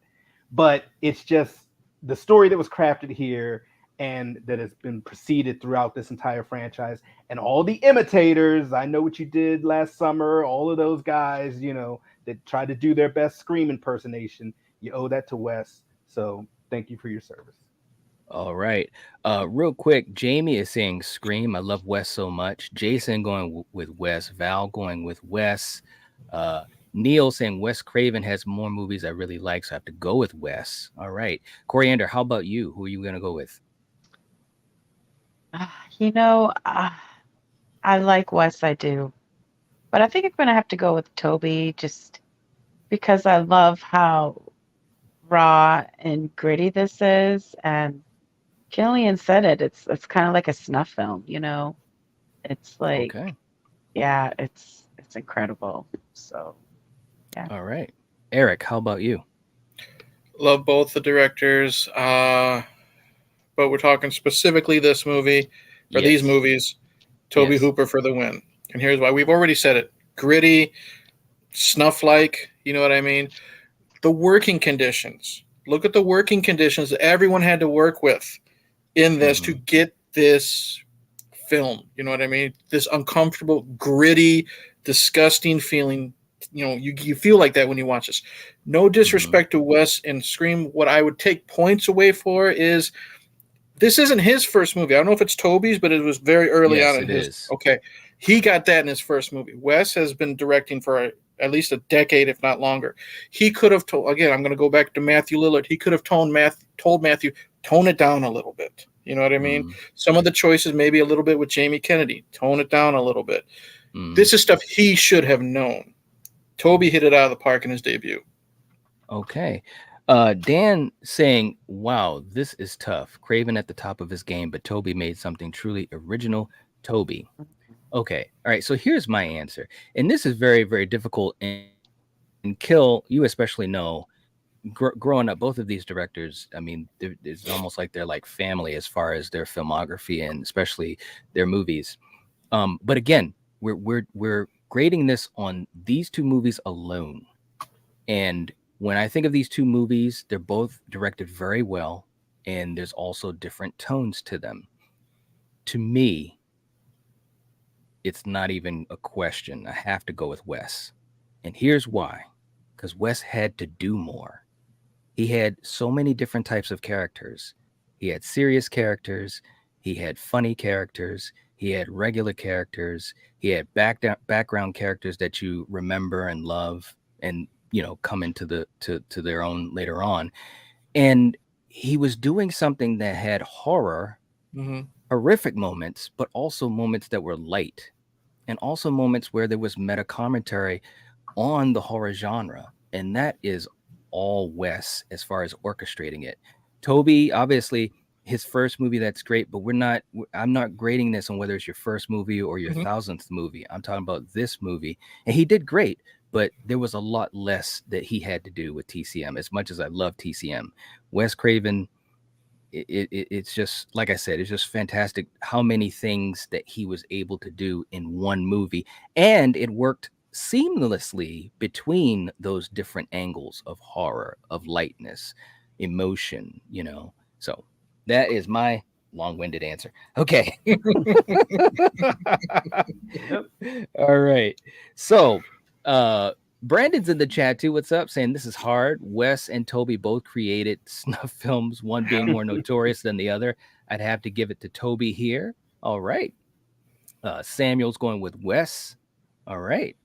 but it's just the story that was crafted here and that has been preceded throughout this entire franchise. And all the imitators, I Know What You Did Last Summer, all of those guys, you know, that tried to do their best Scream impersonation, you owe that to Wes. So thank you for your service. All right. Real quick, Jamie is saying Scream. I love Wes so much. Jason going with Wes. Val going with Wes. Neil saying Wes Craven has more movies I really like, so I have to go with Wes. All right. Coriander, how about you? Who are you going to go with? You know, I like Wes, I do. But I think I'm going to have to go with Tobe just because I love how raw and gritty this is. And Killian said it. It's kind of like a snuff film, you know. It's like, yeah, it's incredible. So, yeah. All right, Eric, how about you? Love both the directors, but we're talking specifically this movie or these movies. Tobe Hooper for the win, and here's why. We've already said it: gritty, snuff-like. You know what I mean? The working conditions. Look at the working conditions that everyone had to work with in this to get this film. You know what I mean? This uncomfortable, gritty, disgusting feeling. You know, you feel like that when you watch this. No disrespect to Wes and Scream. What I would take points away for is this isn't his first movie. I don't know if it's Tobe's, but it was very early on in his. Okay. He got that in his first movie. Wes has been directing for at least a decade, if not longer. He could have told, again, I'm going to go back to Matthew Lillard. He could have told Matthew, tone it down a little bit. You know what I mean? Some of the choices, maybe a little bit with Jamie Kennedy, tone it down a little bit. This is stuff he should have known. Tobe hit it out of the park in his debut. Okay. Dan saying, wow, this is tough. Craven at the top of his game, but Tobe made something truly original. Tobe. Okay. All right. So here's my answer. And this is very, very difficult. And Kill, you especially know, growing up, both of these directors, I mean, it's almost like they're like family as far as their filmography and especially their movies. But again, we're grading this on these two movies alone. And when I think of these two movies, they're both directed very well, and there's also different tones to them. To me, it's not even a question. I have to go with Wes. And here's why. Because Wes had to do more. He had so many different types of characters. He had serious characters. He had funny characters. He had regular characters. He had background characters that you remember and love and, you know, come into to their own later on. And he was doing something that had horror, horrific moments, but also moments that were light, and also moments where there was meta commentary on the horror genre. And that is all Wes as far as orchestrating it. Tobe, obviously, his first movie, that's great, but I'm not grading this on whether it's your first movie or your thousandth movie. I'm talking about this movie. And he did great, but there was a lot less that he had to do with TCM. As much as I love TCM, Wes Craven, it's just, like I said, it's just fantastic how many things that he was able to do in one movie, and it worked seamlessly between those different angles of horror, of lightness, emotion, you know. So that is my long-winded answer. Okay. All right. So Brandon's in the chat too. What's up? Saying this is hard. Wes and Tobe both created snuff films, one being more notorious than the other. I'd have to give it to Tobe here. All right. Samuel's going with Wes. All right.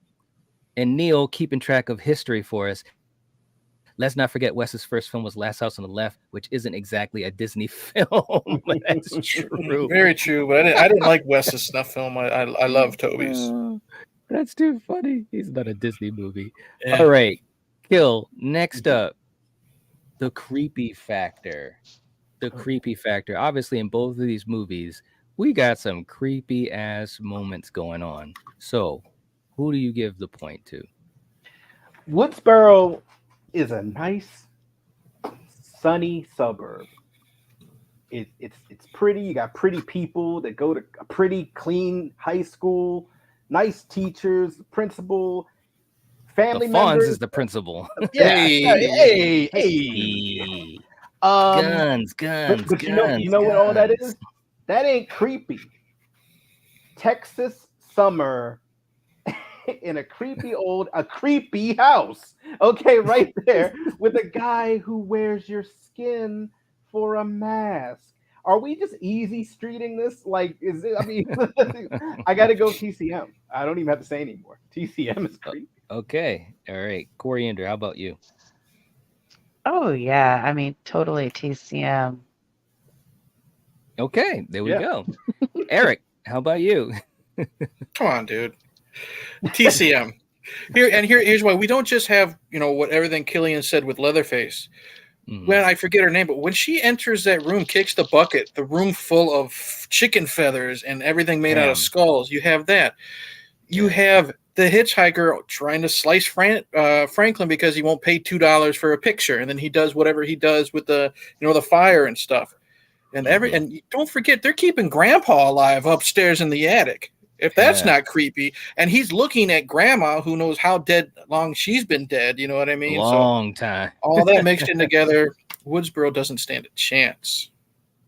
And Neil keeping track of history for us. Let's not forget Wes's first film was Last House on the Left, which isn't exactly a Disney film. That's true. Very true. But I didn't like Wes's snuff film. I love Tobe's. That's too funny. He's not a Disney movie. Yeah. All right. Kill. Next up, the creepy factor. The creepy factor. Obviously, in both of these movies, we got some creepy ass moments going on. So, who do you give the point to? Woodsboro is a nice, sunny suburb. It's pretty. You got pretty people that go to a pretty clean high school. Nice teachers, principal, family members. Fonz is the principal. Yeah, hey. Guns. But you know what all that is? That ain't creepy. Texas summer in a creepy house. Okay, right there with a guy who wears your skin for a mask. Are we just easy streeting this? Like, is it? I mean, I got to go TCM. I don't even have to say anymore. TCM is creepy. Okay. All right. Coriander, how about you? Oh, yeah. I mean, totally TCM. Okay. There we go. Eric, how about you? Come on, dude. TCM. Here's why. We don't just have, what everything Killian said with Leatherface. When I forget her name, but when she enters that room, kicks the bucket, the room full of chicken feathers and everything made out of skulls, you have that. You have the hitchhiker trying to slice Franklin because he won't pay $2 for a picture, and then he does whatever he does with the fire and stuff. And and don't forget, they're keeping Grandpa alive upstairs in the attic. If that's not creepy, and he's looking at Grandma, who knows how long she's been dead, you know what I mean? Long time. All that mixed in together, Woodsboro doesn't stand a chance.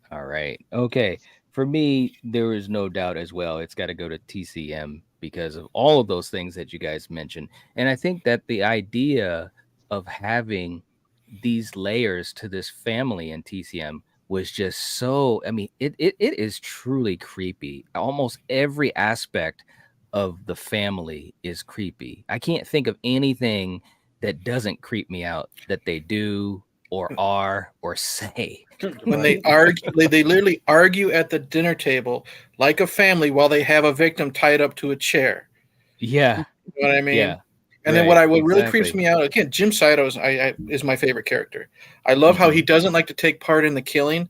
All right. Okay. For me, there is no doubt as well. It's got to go to TCM because of all of those things that you guys mentioned. And I think that the idea of having these layers to this family in TCM was just so, I mean, it is truly creepy. Almost every aspect of the family is creepy. I can't think of anything that doesn't creep me out that they do or are or say. When they argue, they literally argue at the dinner table like a family while they have a victim tied up to a chair. Yeah. You know what I mean? Yeah. And then what really creeps me out, again, Jim Saito is my favorite character. I love how he doesn't like to take part in the killing,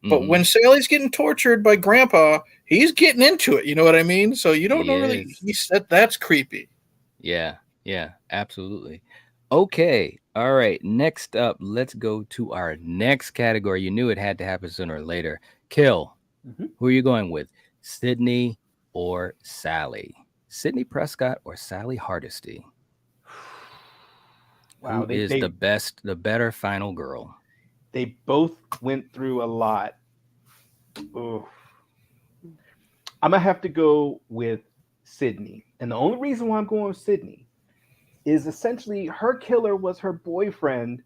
but when Sally's getting tortured by Grandpa, he's getting into it. You know what I mean? So you don't know really. He said that's creepy. Yeah. Yeah. Absolutely. Okay. All right. Next up, let's go to our next category. You knew it had to happen sooner or later. Kill. Who are you going with? Sydney or Sally? Sydney Prescott or Sally Hardesty? Wow, Who is the better final girl? They both went through a lot. Oof. I'm gonna have to go with Sydney, and the only reason why I'm going with Sydney is essentially her killer was her boyfriend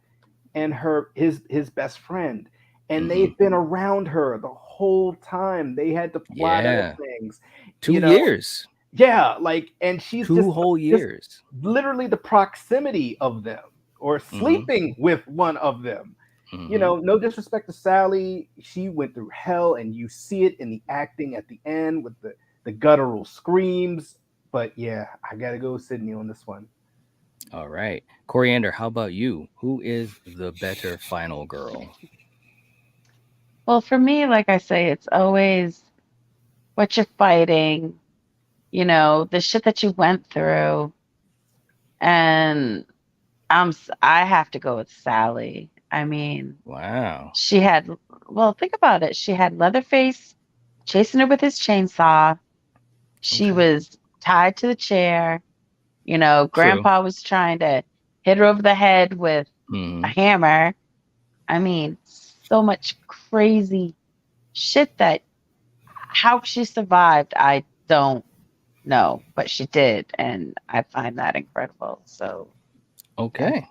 and his best friend, and they've been around her the whole time. They had to plot other things. 2 years. Yeah, like, and she's 2 whole years. Just literally the proximity of them, or sleeping with one of them. You know, no disrespect to Sally, she went through hell, and you see it in the acting at the end with the guttural screams. But yeah, I gotta go with Sydney on this one. All right, Coriander, how about you? Who is the better final girl? Well, for me, like I say, it's always what you're fighting, you know, the shit that you went through, and I have to go with Sally. I mean, wow. She had, well, think about it. She had Leatherface chasing her with his chainsaw. She was tied to the chair. You know, Grandpa was trying to hit her over the head with a hammer. I mean, so much crazy shit that how she survived, I don't know, but she did. And I find that incredible. So, okay.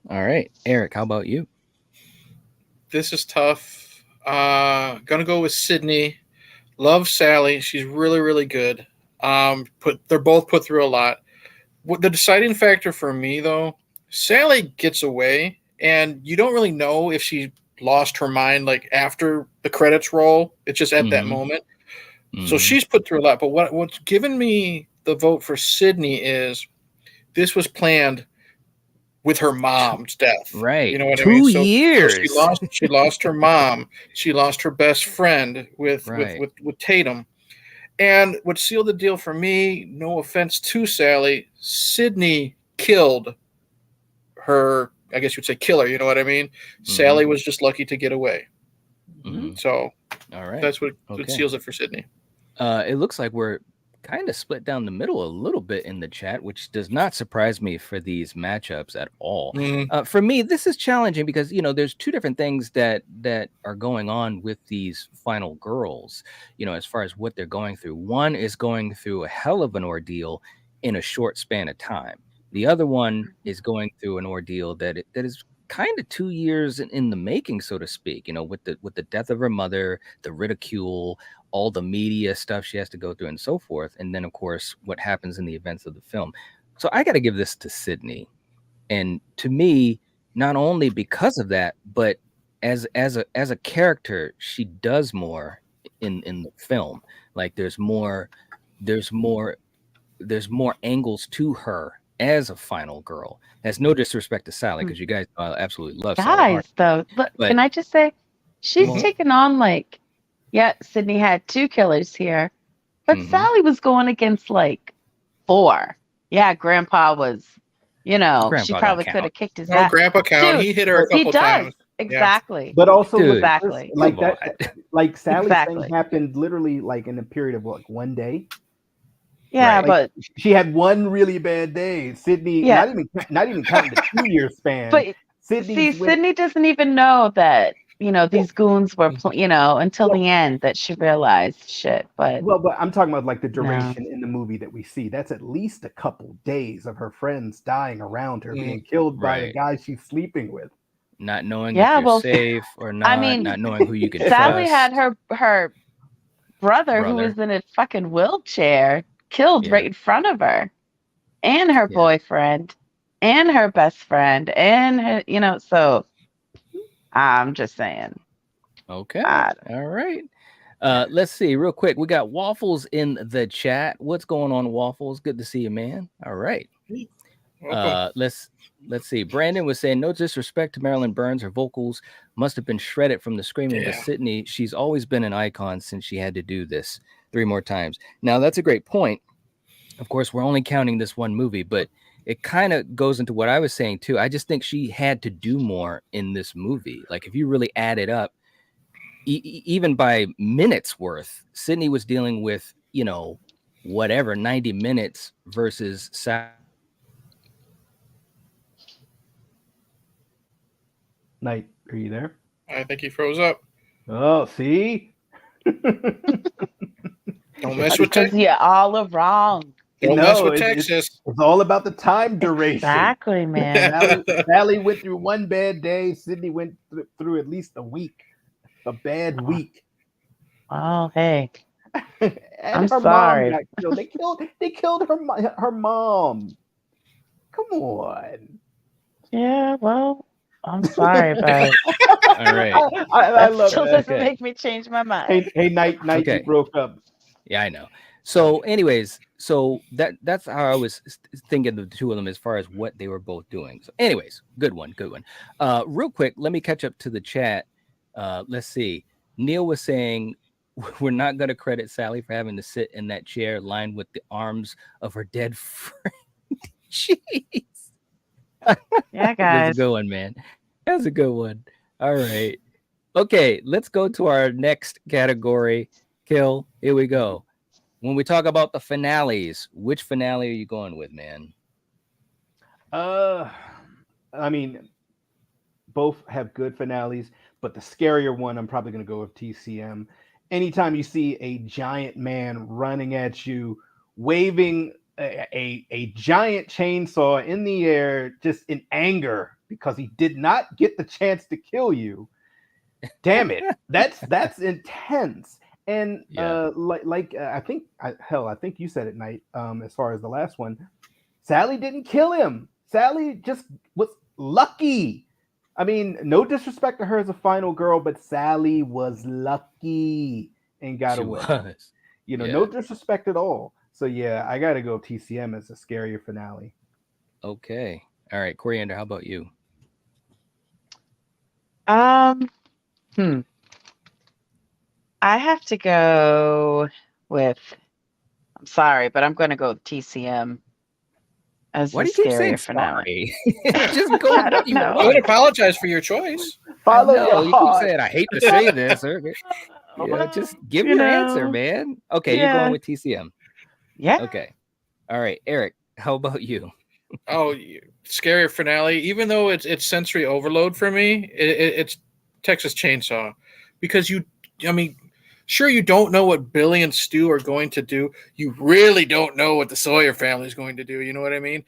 All right. Eric, how about you? This is tough. Gonna go with Sydney. Love Sally. She's really, really good. They're both put through a lot. The deciding factor for me, though, Sally gets away, and you don't really know if she lost her mind like after the credits roll. It's just at that moment. So she's put through a lot. But what's given me the vote for Sydney is this was planned with her mom's death. Right. You know what 2 I mean? So, years. So she lost her mom. She lost her best friend with Tatum. And what sealed the deal for me, no offense to Sally, Sydney killed her, I guess you'd say killer, you know what I mean? Sally was just lucky to get away. So all right, that's what seals it for Sydney. It looks like we're kind of split down the middle a little bit in the chat, which does not surprise me for these matchups at all. For me, this is challenging because, you know, there's 2 different things that are going on with these final girls, you know, as far as what they're going through. One is going through a hell of an ordeal in a short span of time. The other one is going through an ordeal that is kind of 2 years in the making, so to speak, you know, with the death of her mother, the ridicule, all the media stuff she has to go through and so forth. And then, of course, what happens in the events of the film. So I got to give this to Sydney. And to me, not only because of that, but as a character, she does more in the film. Like there's more angles to her as a final girl. That's no disrespect to Sally, because you guys absolutely love Sally. Though, but can I just say, she's taken on like, Sydney had 2 killers here, but Sally was going against like 4. Yeah, Grandpa was, you know, she probably could have kicked his ass. Grandpa count. He hit her a couple times. Exactly. Yeah. But also, exactly. Like that, like Sally's thing happened literally like in a period of like 1 day. Yeah, like, but she had 1 really bad day. Sydney, not even counting the 2 year span. But Sydney doesn't even know that, you know, these goons were, you know, until the end that she realized shit. But I'm talking about like the duration in the movie that we see. That's at least a couple days of her friends dying around her, being killed by the guy she's sleeping with. Not knowing if you're safe or not. I mean, not knowing who you can Sally trust. had her brother who was in a fucking wheelchair killed Yeah. right in front of her, and her Yeah. boyfriend, and her best friend, and her, so I'm just saying. Okay. I, All right. Let's see real quick. We got Waffles in the chat. What's going on, Waffles? Good to see you, man. All right. Welcome. Let's see. Brandon was saying, no disrespect to Marilyn Burns. Her vocals must have been shredded from the screaming, but Yeah. Sydney, she's always been an icon since she had to do this 3 more times. Now, that's a great point. Of course, we're only counting this one movie, but it kind of goes into what I was saying too. I just think she had to do more in this movie. Like, if you really add it up, even by minutes worth, Sydney was dealing with, whatever, 90 minutes versus Night, are you there? I think he froze up. Oh, see? Don't mess with because you're all wrong. Don't mess No, with it's Texas. all about the time duration. Exactly, man. Sally went through one bad day. Sydney went through at least a week, a bad week. Oh, hey. And I'm her sorry. mom got killed. They killed her mom. Come on. Yeah, well, I'm sorry, but All right. I love still that. doesn't make me change my mind. Hey, Night, Okay. you broke up. Yeah, I know. So, anyways, that's how I was thinking of the two of them as far as what they were both doing. So, anyways, good one. Real quick, let me catch up to the chat. Let's see. Neil was saying we're not going to credit Sally for having to sit in that chair lined with the arms of her dead friend. Jeez. Yeah, That's guys. a good one, man. That's a good one. All right. Okay, let's go to our next category. Kill. Here we go. When we talk about the finales, which finale are you going with, man? I mean, both have good finales, but the scarier one, I'm probably going to go with TCM. Anytime you see a giant man running at you, waving a giant chainsaw in the air, just in anger because he did not get the chance to kill you. Damn it, that's intense. And I think you said it, Night. As far as the last one, Sally didn't kill him. Sally just was lucky. I mean, no disrespect to her as a final girl, but Sally was lucky and got She away. was. No disrespect at all. So yeah, I got to go TCM as a scarier finale. Okay. All right, Coriander, how about you? I have to go with. I'm sorry, but I'm going to go with TCM as Why the do you keep saying scarier finale. Just go I with don't what you know. I would want. apologize for your choice. Follow No, your you heart. keep saying, I hate to say this. Just give your answer, man. Okay, you're going with TCM. Yeah. Okay. All right, Eric, how about you? Oh, scarier finale. Even though it's sensory overload for me, it's Texas Chainsaw, because sure, you don't know what Billy and Stu are going to do. You really don't know what the Sawyer family is going to do. You know what I mean?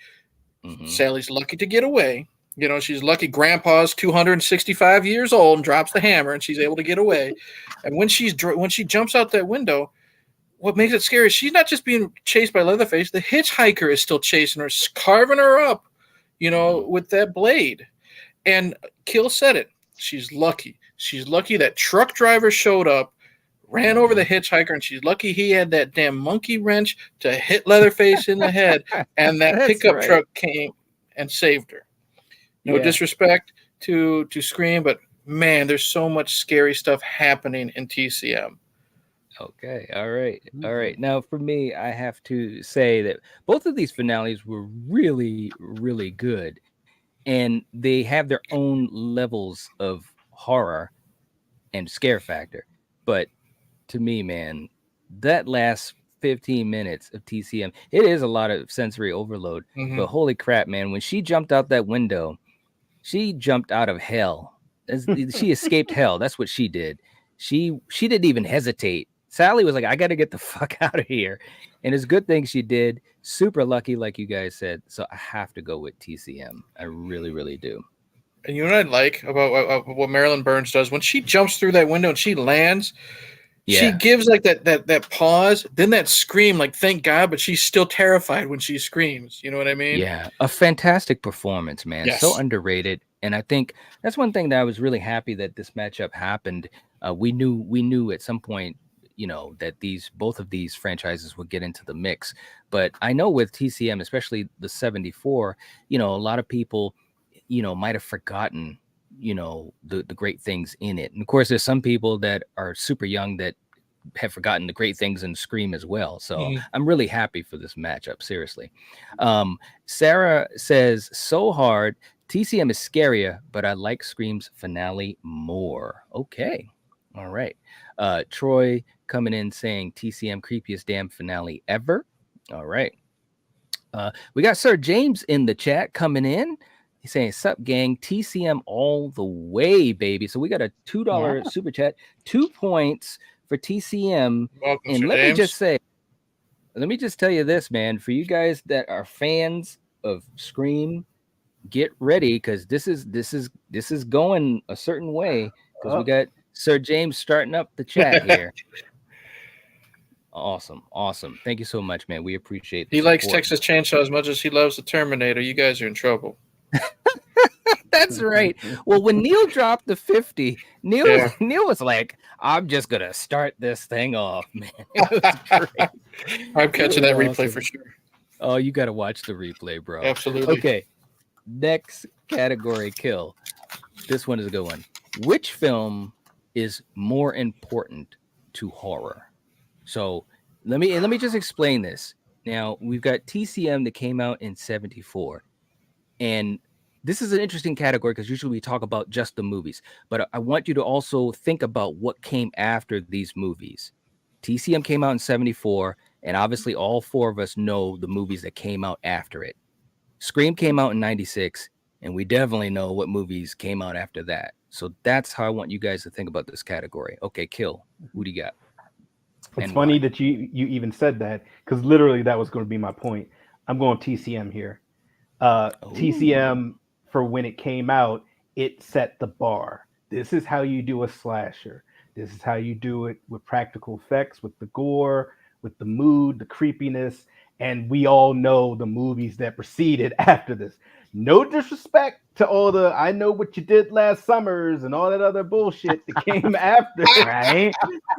Mm-hmm. Sally's lucky to get away. She's lucky Grandpa's 265 years old and drops the hammer, and she's able to get away. And when she jumps out that window, what makes it scary is she's not just being chased by Leatherface. The hitchhiker is still chasing her, carving her up, with that blade. And Kill said it. She's lucky. She's lucky that truck driver showed up, ran over the hitchhiker, and she's lucky he had that damn monkey wrench to hit Leatherface in the head, and that pickup truck came and saved her. No disrespect to Scream, but man, there's so much scary stuff happening in TCM. Okay. All right. Now, for me, I have to say that both of these finales were really, really good. And they have their own levels of horror and scare factor. But to me, man, that last 15 minutes of TCM, it is a lot of sensory overload. Mm-hmm. But holy crap, man, when she jumped out that window, she jumped out of hell. She escaped hell. That's what she did. She didn't even hesitate. Sally was like, I got to get the fuck out of here. And it's a good thing she did. Super lucky, like you guys said. So I have to go with TCM. I really, really do. And you know what I like about what Marilyn Burns does? When she jumps through that window and she lands, She Yeah. gives like that pause, then that scream, like thank God, but she's still terrified when she screams. You know what I mean? Yeah, a fantastic performance, man. So Yes. underrated, and I think that's one thing that I was really happy that this matchup happened. We knew at some point, that both of these franchises would get into the mix. But I know with TCM, especially the 74, a lot of people, might have forgotten, the great things in it. And of course, there's some people that are super young that have forgotten the great things in Scream as well. So I'm really happy for this matchup. Seriously. Sarah says, so hard. TCM is scarier, but I like Scream's finale more. Okay. All right. Troy coming in saying TCM creepiest damn finale ever. All right. We got Sir James in the chat coming in. He's saying, sup, gang, TCM all the way, baby. So we got a $2 super chat, 2 points for TCM. Welcome, And Sir let me James. just tell you this, man. For you guys that are fans of Scream, get ready, because this is going a certain way. Because we got Sir James starting up the chat here. Awesome. Thank you so much, man. We appreciate the He likes support. Texas Chainsaw as much as he loves the Terminator. You guys are in trouble. That's right. Well, when Neil dropped the 50, Neil was like, I'm just gonna start this thing off, man. It was great. I'm catching that replay awesome. for sure. Oh, you gotta watch the replay, bro. Absolutely. Okay. Next category, kill. This one is a good one. Which film is more important to horror? So let me just explain this. Now, we've got TCM that came out in 74. And this is an interesting category because usually we talk about just the movies. But I want you to also think about what came after these movies. TCM came out in 74, and obviously all four of us know the movies that came out after it. Scream came out in 96, and we definitely know what movies came out after that. So that's how I want you guys to think about this category. Okay, Kill. Who do you got? It's funny that you even said that, because literally that was going to be my point. I'm going TCM here. TCM, for when it came out, it set the bar. This is how you do a slasher. This is how you do it with practical effects, with the gore, with the mood, the creepiness. And we all know the movies that preceded after this. No disrespect to all the I Know What You Did Last Summers and all that other bullshit that came after, right?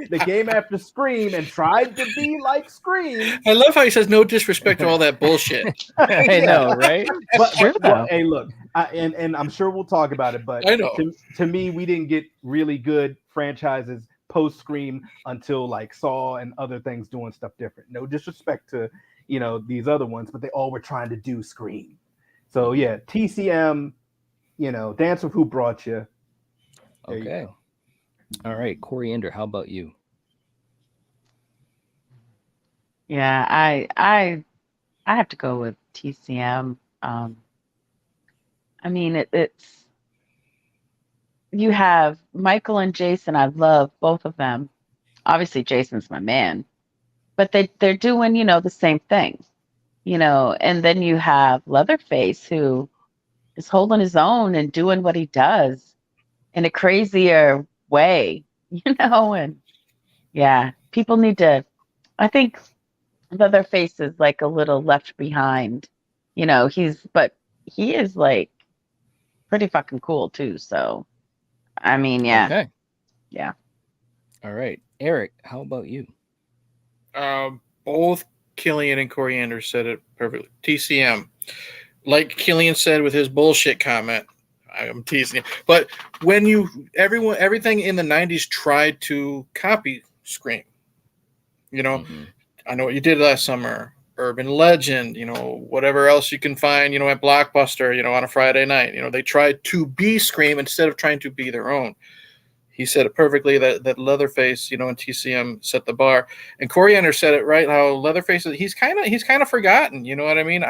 That came after Scream and tried to be like Scream. I love how he says no disrespect to all that bullshit. I know, right? But hey, look, and I'm sure we'll talk about it, but I know. To me, we didn't get really good franchises post Scream until like Saw and other things doing stuff different. No disrespect to these other ones, but they all were trying to do Scream. So yeah, TCM, Dance with Who Brought You. There Okay. you go. All right, Coriander, how about you? Yeah, I have to go with TCM. I mean, it's you have Michael and Jason. I love both of them. Obviously, Jason's my man, but they're doing the same thing, And then you have Leatherface, who is holding his own and doing what he does in a crazier way, And yeah, people need to. I think Leatherface is like a little left behind, but he is like pretty fucking cool too. So, I mean, yeah. Okay. Yeah. All right. Eric, how about you? Both Killian and Coriander said it perfectly. TCM. Like Killian said with his bullshit comment, I'm teasing you. But when everything in the 90s tried to copy Scream. I Know What You Did Last Summer, Urban Legend, whatever else you can find, at Blockbuster, on a Friday night. They tried to be Scream instead of trying to be their own. He said it perfectly that Leatherface, and TCM set the bar. And Coriander said it right, how Leatherface, he's kind of forgotten, you know what I mean?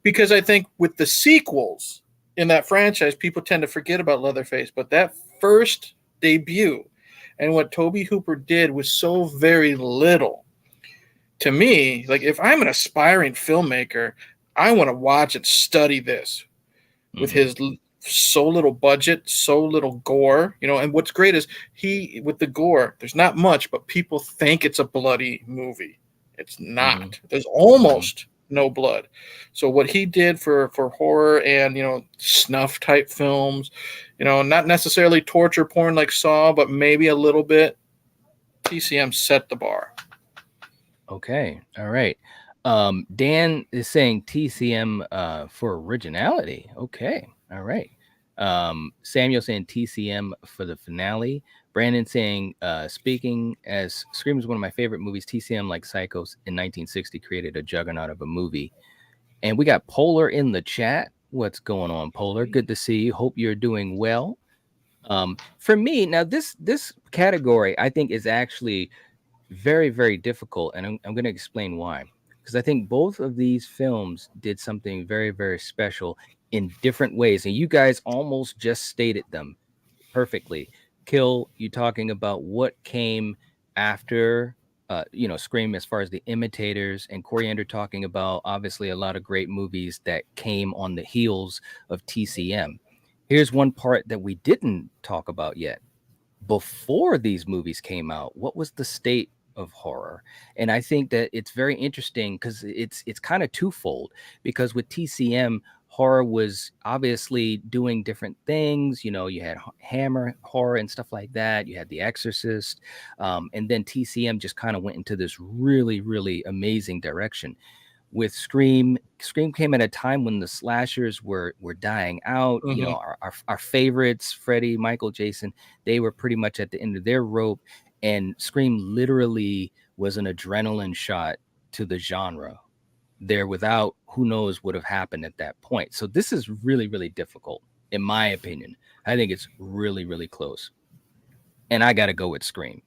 Because I think with the sequels in that franchise, people tend to forget about Leatherface. But that first debut and what Tobe Hooper did was so very little. To me, like if I'm an aspiring filmmaker, I want to watch and study this with his so little budget, so little gore, and what's great is with the gore, there's not much, but people think it's a bloody movie. It's not. There's almost no blood. So what he did for horror and, snuff type films, not necessarily torture porn like Saw, but maybe a little bit, TCM set the bar. Okay. All right. Dan is saying TCM for originality. Okay. All right. Samuel saying TCM for the finale. Brandon saying, speaking as Scream is one of my favorite movies, TCM, like Psycho in 1960, created a juggernaut of a movie. And we got Polar in the chat. What's going on, Polar? Good to see you. Hope you're doing well. For me, now this category I think is actually very, very difficult, and I'm going to explain why. Because I think both of these films did something very, very special in different ways, and you guys almost just stated them perfectly. Kill, you talking about what came after Scream as far as the imitators, and Coriander talking about obviously a lot of great movies that came on the heels of TCM. Here's one part that we didn't talk about yet. Before these movies came out, what was the state of horror? And I think that it's very interesting because it's kind of twofold, because with TCM, horror was obviously doing different things. You had Hammer horror and stuff like that. You had The Exorcist. And then TCM just kind of went into this really, really amazing direction. With Scream came at a time when the slashers were dying out. Our favorites, Freddy, Michael, Jason, they were pretty much at the end of their rope, and Scream literally was an adrenaline shot to the genre. There, without, who knows what would have happened at that point. So this is really, really difficult, in my opinion. I think it's really, really close, and I got to go with Scream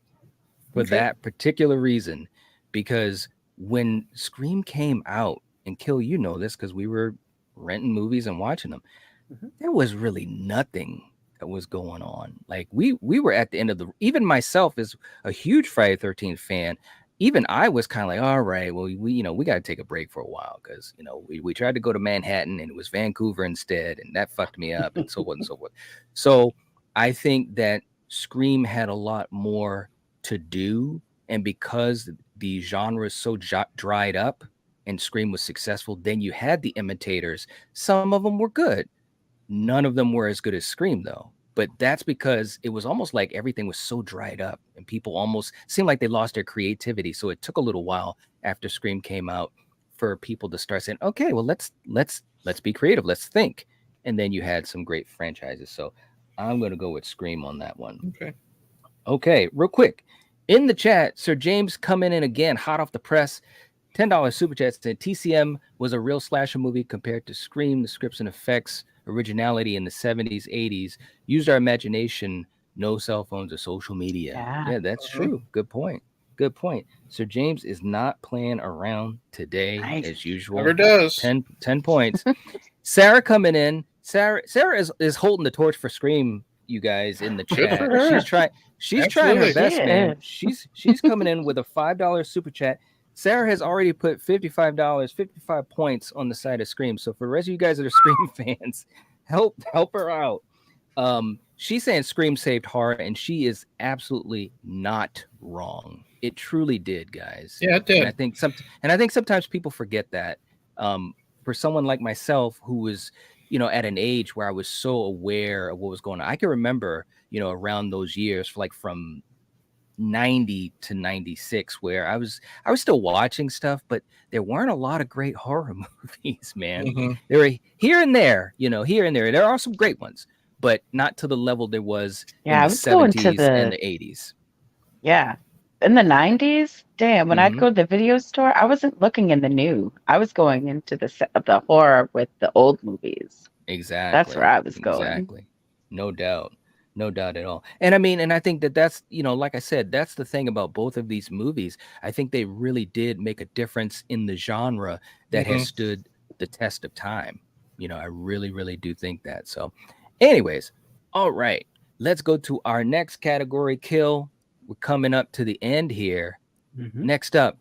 for that particular reason, because when Scream came out, and Kill, this because we were renting movies and watching them, there was really nothing that was going on. Like we were at the end of even myself as a huge Friday the 13th fan, even I was kind of like, all right, well, we got to take a break for a while, because we tried to go to Manhattan and it was Vancouver instead, and that fucked me up, and so on and so forth. So I think that Scream had a lot more to do, and because the genre is so dried up and Scream was successful, then you had the imitators. Some of them were good. None of them were as good as Scream, though. But that's because it was almost like everything was so dried up, and people almost seemed like they lost their creativity. So it took a little while after Scream came out for people to start saying, okay, well, let's be creative. Let's think. And then you had some great franchises. So I'm going to go with Scream on that one. Okay, real quick. In the chat, Sir James coming in again, hot off the press. $10 super chat said TCM was a real slasher movie compared to Scream. The scripts and effects, originality in the 70s, 80s, used our imagination, no cell phones or social media. Yeah, that's true. Good point. Sir James is not playing around today, as usual. Never does. 10 points. Sarah coming in. Sarah is holding the torch for Scream, you guys, in the chat. She's trying her best, man. She's coming in with a $5 super chat. Sarah has already put $55, 55 points on the side of Scream. So for the rest of you guys that are Scream fans, help her out. She's saying Scream saved horror, and she is absolutely not wrong. It truly did, guys. Yeah, it did. And I think sometimes people forget that. For someone like myself who was, at an age where I was so aware of what was going on, I can remember, around those years, from 90 to 96, where I was still watching stuff, but there weren't a lot of great horror movies, man. There were here and there. There are some great ones, but not to the level there was in the 70s and the 80s. Yeah. In the 90s, damn, when I'd go to the video store, I wasn't looking in the new. I was going into the horror with the old movies. Exactly. That's where I was going. Exactly. No doubt at all. And I think that's, like I said, that's the thing about both of these movies. I think they really did make a difference in the genre that has stood the test of time. I really, really do think that. So anyways, all right, let's go to our next category, Kill. We're coming up to the end here. Next up,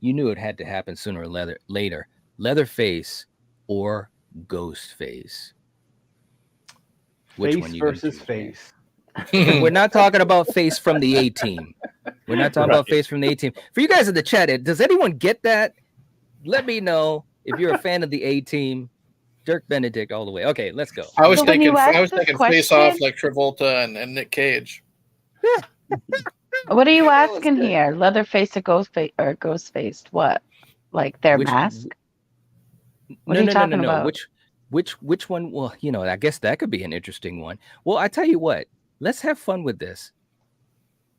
you knew it had to happen sooner or later. Leatherface or Ghostface? which Face one you gonna versus choose, face. We're not talking about face from the A-Team. We're not talking about face from the A-Team. For you guys in the chat, does anyone get that? Let me know if you're a fan of the A-Team. Dirk Benedict all the way. Okay, let's go. I was So when thinking you ask Face this Off question, like Travolta and Nick Cage. what are you asking here? Leatherface or Ghostface? What? Like their Which- mask? What are you talking about? Which one? Well, I guess that could be an interesting one. Well, I tell you what, let's have fun with this.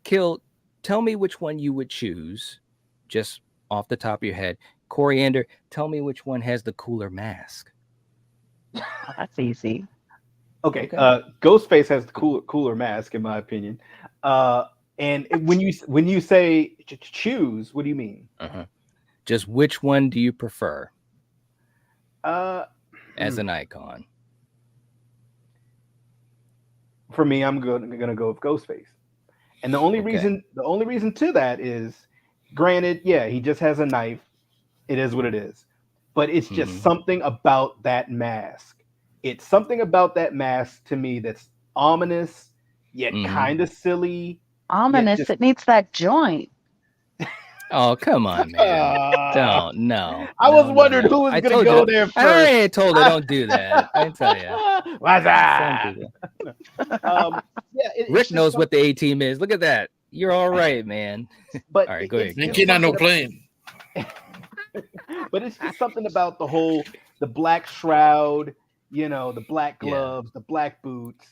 Kill, tell me which one you would choose, just off the top of your head. Coriander, tell me which one has the cooler mask. Oh, that's easy. Okay. Ghostface has the cooler mask, in my opinion. And when you say choose, what do you mean? Just which one do you prefer? As an icon. For me, I'm gonna go with Ghostface. And the only reason to that is, granted, yeah, he just has a knife. It is what it is. But it's just something about that mask. It's something about that mask to me that's ominous, yet kind of silly. Ominous. It needs that joint. Oh, come on, man. No. I was wondering who was going to go there first. I told her don't do that. I tell you. What's that? Rick knows what the A-Team is. Look at that. You're all right, man. But all right, go ahead. Ain't getting on no plane. But it's just something about the black shroud, the black gloves, the black boots.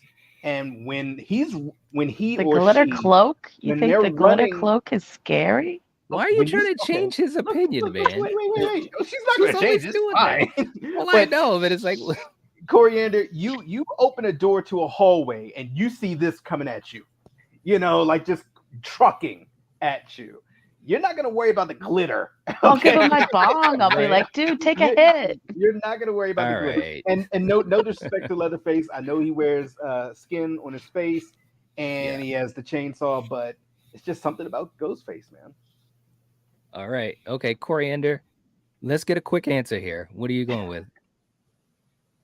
And when he the or glitter she, cloak, you think the glitter running, cloak is scary? Why are you trying to change his opinion, man? Wait. She's not going to change. It's fine. Well, I know, but it's like, Coriander, you open a door to a hallway and you see this coming at you, like just trucking at you. You're not going to worry about the glitter. I'll give him my bong. I'll be like, dude, take a hit. You're not going to worry about the glitter. And no disrespect to Leatherface. I know he wears skin on his face and he has the chainsaw, but it's just something about Ghostface, man. All right. Okay, Coriander, let's get a quick answer here. What are you going with?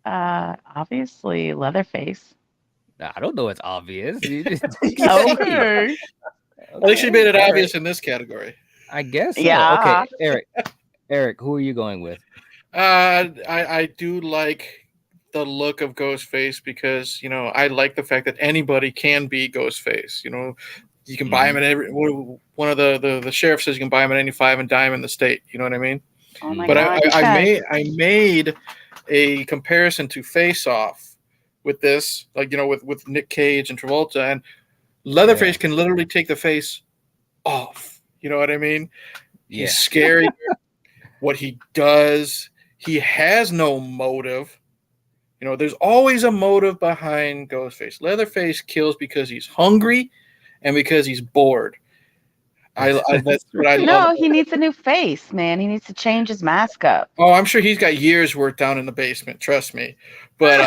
Obviously, Leatherface. I don't know. It's obvious. Okay. I think she made it obvious in this category. I guess. So. Yeah. Okay, Eric, who are you going with? I do like the look of Ghostface because I like the fact that anybody can be Ghostface. You can buy him at every one of the sheriff says you can buy him at any 5 and dime in the state. You know what I mean? Oh my but God, I made a comparison to Face Off with this, with Nick Cage and Travolta, and Leatherface can literally take the face off. You know what I mean? Yeah. He's scary. What he does, he has no motive. There's always a motive behind Ghostface. Leatherface kills because he's hungry and because he's bored. That's what I love. No, he needs a new face, man. He needs to change his mask up. Oh, I'm sure he's got years work down in the basement. Trust me. But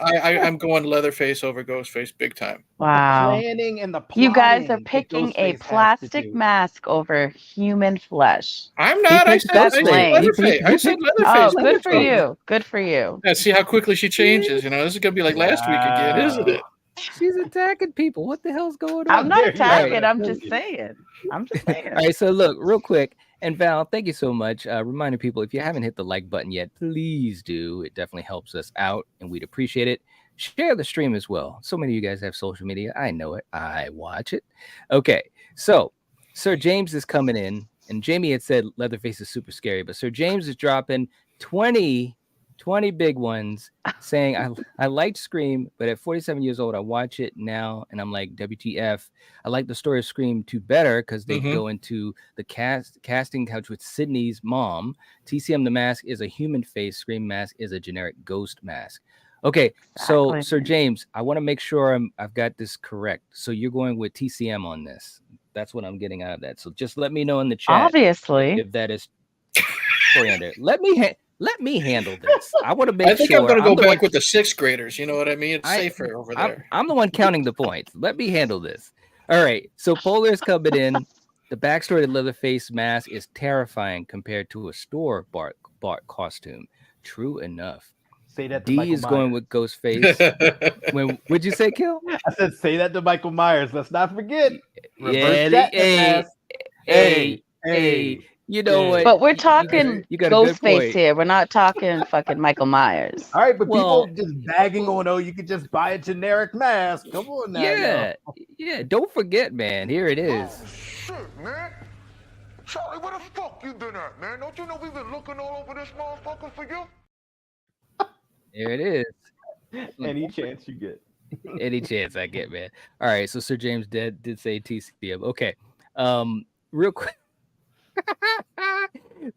I'm going Leatherface over Ghostface big time. Wow. Planning and the you guys are plotting picking a Ghostface plastic mask over human flesh. I'm not. I said Leatherface. I said Leatherface. Oh, good for you. Good for you. Yeah, see how quickly she changes. This is going to be like last week again, isn't it? She's attacking people. What the hell's going on? I'm not attacking. I'm just saying. All right, so look, real quick. And Val, thank you so much. Reminding people, if you haven't hit the like button yet, please do. It definitely helps us out, and we'd appreciate it. Share the stream as well. So many of you guys have social media. I know it. I watch it. Okay, so Sir James is coming in, and Jamie had said Leatherface is super scary, but Sir James is dropping 20 big ones, saying I liked Scream, but at 47 years old, I watch it now, and I'm like, WTF. I like the story of Scream 2 better because they go into the casting couch with Sydney's mom. TCM the mask is a human face. Scream mask is a generic ghost mask. Okay, so Sir James, I want to make sure I've got this correct. So you're going with TCM on this. That's what I'm getting out of that. So just let me know in the chat. Obviously. If that is Coriander. Let me handle this. I want to make sure. I think I'm going to go back with the 6th graders. You know what I mean? It's safer over there. I'm the one counting the points. Let me handle this. All right. So Polar is coming in. The backstory of the Leatherface mask is terrifying compared to a store-bought costume. True enough. Say that to D Michael is Myers. going with Ghostface. What'd you say, Kill? I said, say that to Michael Myers. Let's not forget. Reverse Yeah, Shatner mask. Hey, you know what? But we're talking You got a good Ghostface point. here. We're not talking fucking Michael Myers. All right, but Well- people just bagging on, oh, you could just buy a generic mask. Come on now. Yeah, yeah. Don't forget, man. Here it is. Shit, man. Charlie, where the fuck you been at, man? Don't you know we've been looking all over this motherfucker for you? Here it is. Any chance you get. Any chance I get, man. All right. So Sir James did say TCM. Okay. Real quick.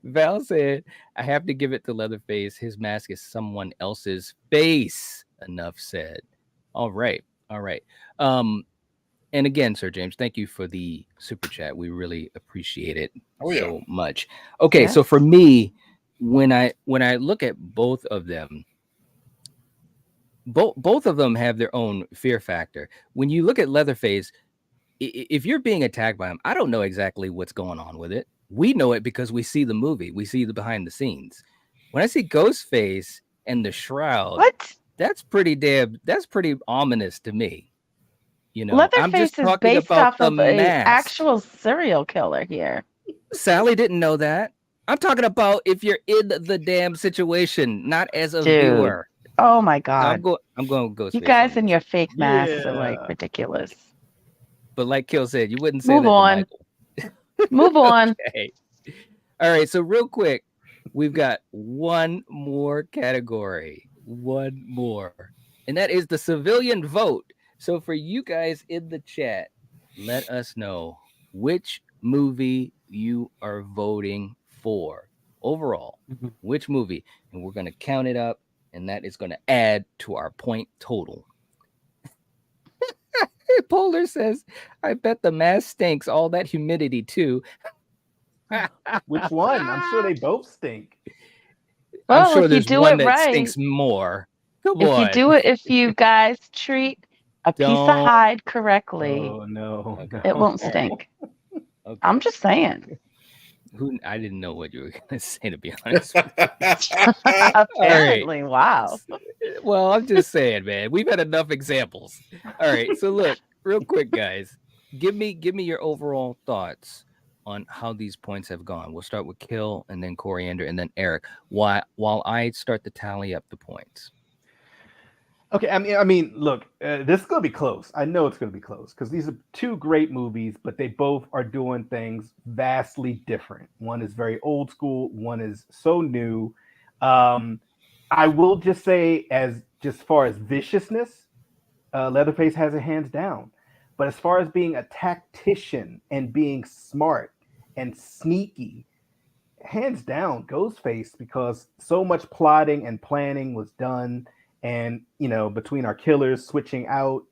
Val said, I have to give it to Leatherface. His mask is someone else's face. Enough said. All right. And again, Sir James, thank you for the super chat. We really appreciate it so much. Okay, Yes. so for me, when I look at both of them, both of them have their own fear factor. When you look at Leatherface, if you're being attacked by him, I don't know exactly what's going on with it. We know it because we see the movie. We see the behind the scenes. When I see Ghostface and the shroud, that's pretty ominous to me. You know, Leatherface I'm just is talking based about off the of an mask. actual serial killer here. Sally didn't know that. I'm talking about if you're in the damn situation, not as a Dude. viewer. Oh my God. I'm going Ghostface. You guys on and this. your fake masks are like ridiculous. But like Kill said, you wouldn't say Move that on. to Michael. Move on. Okay. All right. So real quick, we've got one more category. One more. And that is the civilian vote. So for you guys in the chat, let us know which movie you are voting for overall. Which movie? And we're going to count it up, and that is going to add to our point total. Polar says, I bet the mask stinks. All that humidity, too. Which one? I'm sure they both stink. Well, I'm sure if you there's do one it that right, stinks more. Come if on. if you guys treat a piece of Don't. hide correctly, Oh, no. it won't stink. Okay. I'm just saying. I didn't know what you were going to say, to be honest with you. Apparently, wow. Well, I'm just saying, man. We've had enough examples. All right. So look, real quick, guys. Give me your overall thoughts on how these points have gone. We'll start with Kill and then Coriander and then Eric. While I start to tally up the points. Okay, I mean, look, this is gonna be close. I know it's gonna be close because these are two great movies, but they both are doing things vastly different. One is very old school, one is so new. I will just say, as far as viciousness, Leatherface has it hands down. But as far as being a tactician and being smart and sneaky, hands down, Ghostface, because so much plotting and planning was done. And, you know, between our killers switching out.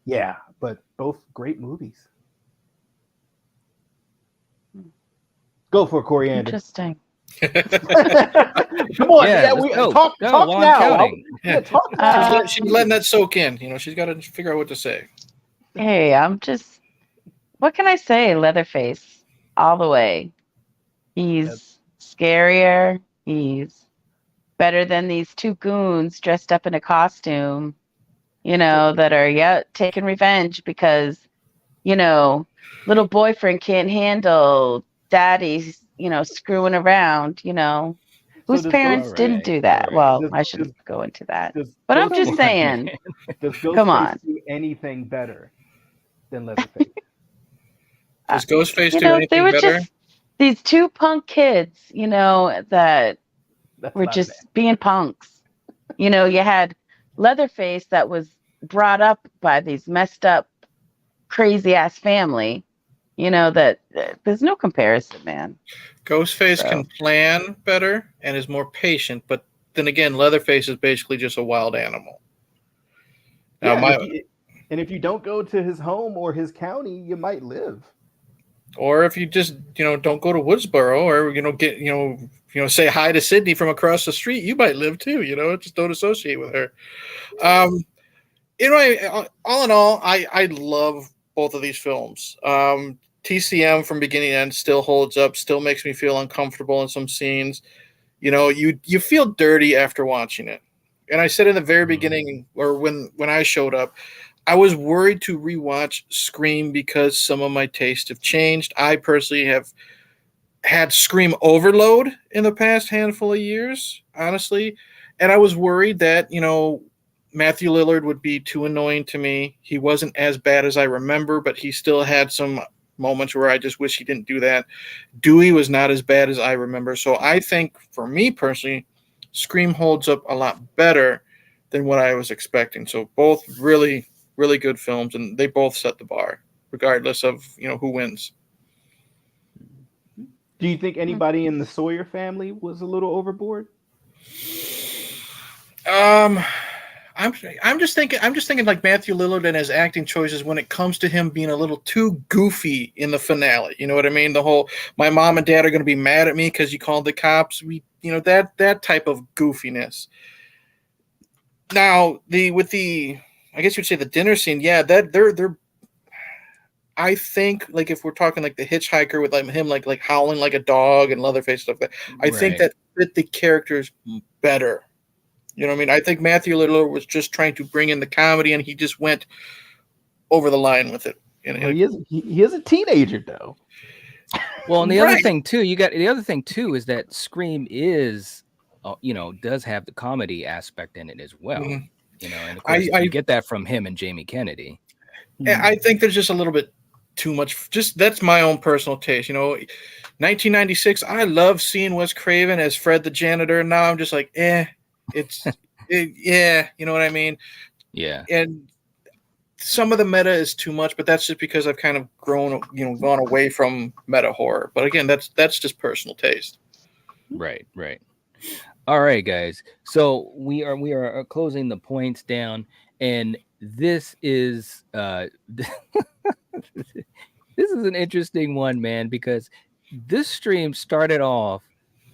Yeah, but both great movies. Go for it, Coriander. Interesting. Come on. Yeah, we let's go. talk Go while I'm now. counting. Talk now. She's letting that soak in. You know, she's got to figure out what to say. Hey, what can I say? Leatherface, all the way. He's scarier. He's better than these two goons dressed up in a costume, you know, that are taking revenge because, you know, little boyfriend can't handle daddy's, you know, screwing around, you know. Whose parents didn't do that? Well, I shouldn't go into that. But I'm just saying, Does come on. Ghostface do anything better than Leatherface? Does Ghostface You do know, anything they were better? just these two punk kids, you know, that were not just being punks. You know, you had Leatherface that was brought up by these messed up, crazy ass family. You know, that there's no comparison, man. Ghostface can plan better and is more patient, but then again, Leatherface is basically just a wild animal. Now, and if you don't go to his home or his county, you might live. Or if you just, you know, don't go to Woodsboro, or say hi to Sydney from across the street, you might live too. You know, just don't associate with her. All in all, I love both of these films. TCM from beginning to end still holds up, still makes me feel uncomfortable in some scenes. You know, you feel dirty after watching it. And I said in the very beginning, or when I showed up, I was worried to rewatch Scream because some of my tastes have changed. I personally have had Scream overload in the past handful of years, honestly. And I was worried that, Matthew Lillard would be too annoying to me. He wasn't as bad as I remember, but he still had some moments where I just wish he didn't do that. Dewey was not as bad as I remember. So I think, for me personally, Scream holds up a lot better than what I was expecting. So both really, really good films, and they both set the bar, regardless of who wins. Do you think anybody in the Sawyer family was a little overboard? I'm just thinking like Matthew Lillard and his acting choices when it comes to him being a little too goofy in the finale. You know what I mean? The whole my mom and dad are going to be mad at me because you called the cops. That type of goofiness. Now I guess you'd say the dinner scene. Yeah, that they're. I think like if we're talking like the hitchhiker with like him like howling like a dog and Leatherface stuff like that, I think that fit the characters better. You know what I mean? I think Matthew Lillard was just trying to bring in the comedy, and he just went over the line with it. He is a teenager, though. Well, and the other thing too is that Scream is, does have the comedy aspect in it as well. Mm-hmm. And of course you get that from him and Jamie Kennedy. I think there's just a little bit too much. Just that's my own personal taste. 1996. I love seeing Wes Craven as Fred the janitor. Now I'm just like, yeah, you know what I mean? Yeah. And some of the meta is too much, but that's just because I've kind of gone away from meta horror. But again, that's just personal taste. Right. All right, guys. So we are closing the points down, and this is this is an interesting one, man, because this stream started off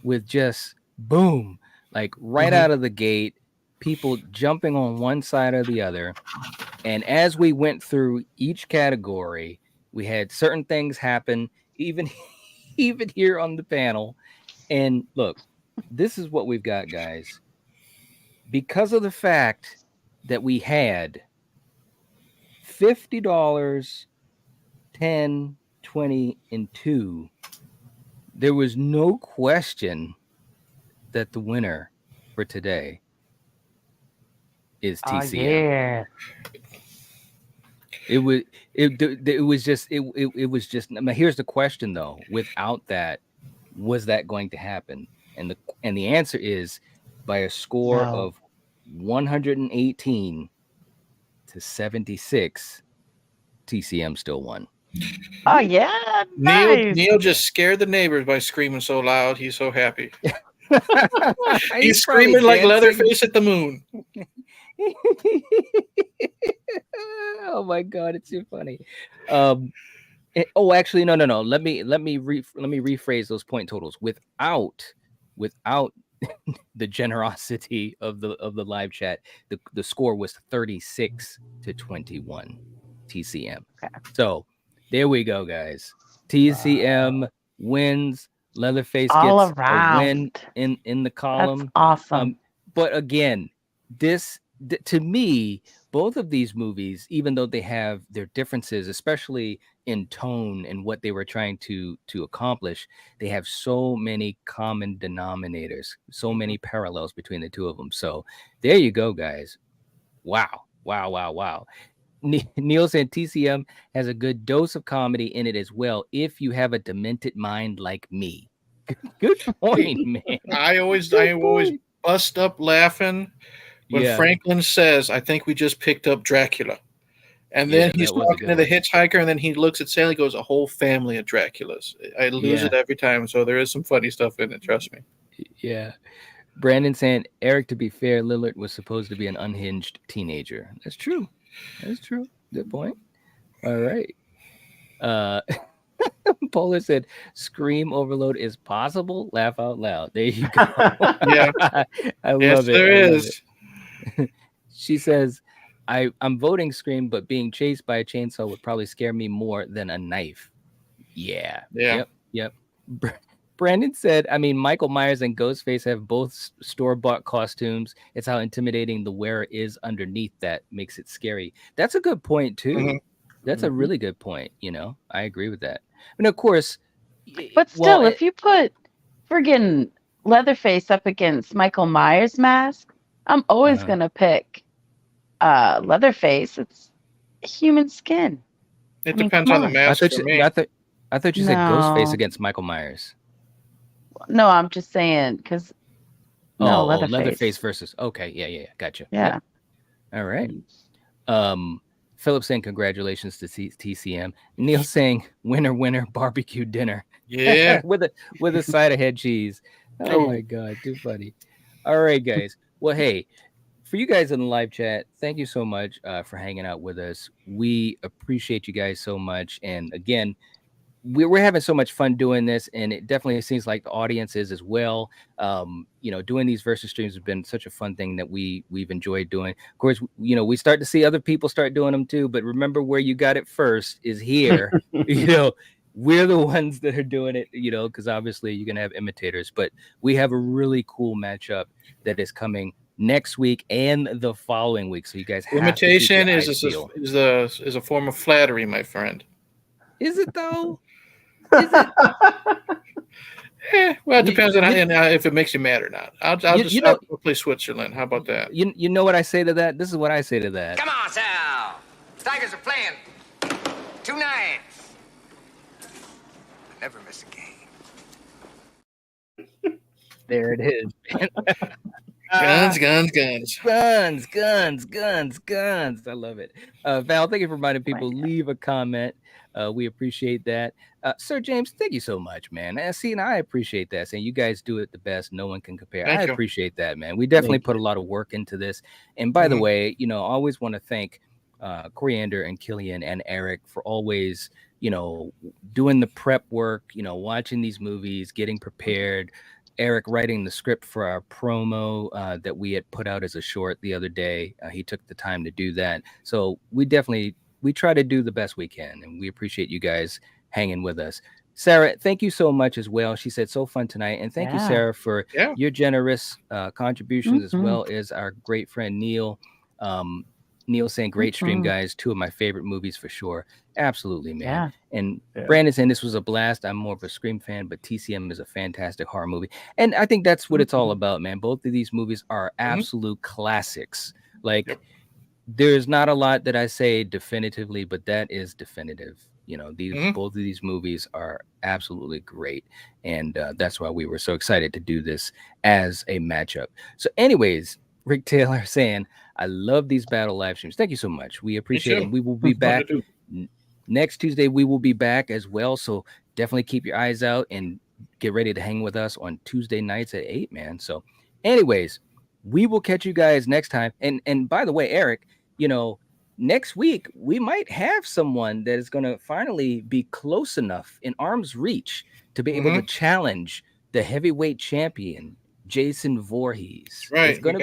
with just boom. Like right out of the gate, people jumping on one side or the other. And as we went through each category, we had certain things happen, even here on the panel. And look, this is what we've got, guys. Because of the fact that we had $50, $10, $20, and $2, there was no question that the winner for today is TCM. It was just. I mean, here's the question though. Without that, was that going to happen? And the answer is by a score of 118 to 76. TCM still won. Oh yeah, nice. Neil just scared the neighbors by screaming so loud. He's so happy. He's screaming like Leatherface at the moon. Oh my god, it's too funny. Actually, no. Let me rephrase those point totals. Without the generosity of the live chat, the score was 36 to 21 TCM. Okay. So there we go, guys. TCM wins. Leatherface all gets around. a win in the column. That's awesome. But again, to me, both of these movies, even though they have their differences, especially in tone and what they were trying to accomplish, they have so many common denominators, so many parallels between the two of them. So there you go, guys. Wow. Neil said TCM has a good dose of comedy in it as well, if you have a demented mind like me. Good point, man. I always bust up laughing when Franklin says, I think we just picked up Dracula. And then he's talking to the hitchhiker, and then he looks at Sally and goes, a whole family of Draculas. I lose it every time, so there is some funny stuff in it, trust me. Yeah. Brandon saying, Eric, to be fair, Lillard was supposed to be an unhinged teenager. That's true. Good point. All right. Polar said, Scream overload is possible. Laugh out loud. There you go. Yeah. I love it. There is. She says, I'm voting Scream, but being chased by a chainsaw would probably scare me more than a knife. Yeah. Yep. Brandon said, I mean, Michael Myers and Ghostface have both store-bought costumes. It's how intimidating the wearer is underneath that makes it scary. That's a good point, too. Mhm. That's a really good point. I agree with that. And of course, But still, if you put friggin' Leatherface up against Michael Myers' mask, I'm always gonna pick Leatherface. It's human skin. It depends on the mask for me. I thought you said Ghostface against Michael Myers. No, I'm just saying because Leatherface. Leatherface versus. Okay, yeah, gotcha. Yeah. Yep. All right. Philip saying congratulations to TCM. Neil saying winner barbecue dinner. Yeah. with a side of head cheese. Oh my god, too funny. All right, guys. Well, hey, for you guys in the live chat, thank you so much for hanging out with us. We appreciate you guys so much. And again, we're having so much fun doing this, and it definitely seems like the audience is as well. Doing these versus streams has been such a fun thing that we've enjoyed doing. Of course, we start to see other people start doing them too, but remember, where you got it first is here. We're the ones that are doing it, because obviously you're gonna have imitators, but we have a really cool matchup that is coming next week and the following week. So you guys have imitation to is a form of flattery, my friend. Is it though? Is it? Well, it depends on if it makes you mad or not. I'll play Switzerland. How about that? You know what I say to that? This is what I say to that. Come on, Sal. Tigers are playing 2 nights. I never miss a game. There it is. Guns. I love it. Val, thank you for reminding people. Leave a comment. We appreciate that. Sir James, thank you so much, man. And I appreciate that. Saying you guys do it the best. No one can compare. I appreciate that, man. We definitely put a lot of work into this. And by the way, I always want to thank Coriander and Killian and Eric for always, doing the prep work, watching these movies, getting prepared. Eric writing the script for our promo that we had put out as a short the other day. He took the time to do that. So we try to do the best we can, and we appreciate you guys hanging with us. Sarah, thank you so much as well. She said, so fun tonight. And thank you, Sarah, for your generous contributions, as well as our great friend Neil. Neil saying, great stream, guys. 2 of my favorite movies for sure. Absolutely, man. And Brandon saying, this was a blast. I'm more of a Scream fan, but TCM is a fantastic horror movie. And I think that's what it's all about, man. Both of these movies are absolute classics. Like, there's not a lot that I say definitively, but that is definitive. Both of these movies are absolutely great. And that's why we were so excited to do this as a matchup. So anyways, Rick Taylor saying, I love these battle live streams. Thank you so much. We appreciate it. And we will be back next Tuesday. We will be back as well. So definitely keep your eyes out and get ready to hang with us on Tuesday nights at 8, man. So anyways, we will catch you guys next time. And by the way, Eric, next week we might have someone that is going to finally be close enough in arm's reach to be able to challenge the heavyweight champion, Jason Voorhees. Right. It's going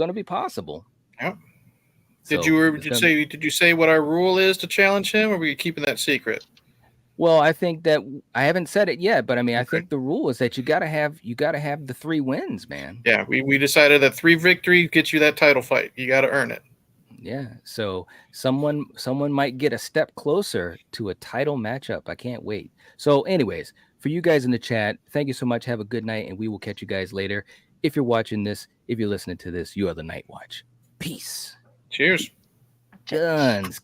to be possible. Yep. Did you say what our rule is to challenge him, or are we keeping that secret? Well, I think that I haven't said it yet, but I mean, I think the rule is that you gotta have the 3 wins, man. Yeah, we decided that 3 victories gets you that title fight. You got to earn it. Yeah. So someone might get a step closer to a title matchup. I can't wait. So anyways, for you guys in the chat, thank you so much. Have a good night, and we will catch you guys later. If you're watching this, if you're listening to this, you are the Nightwatch. Peace. Cheers. Guns.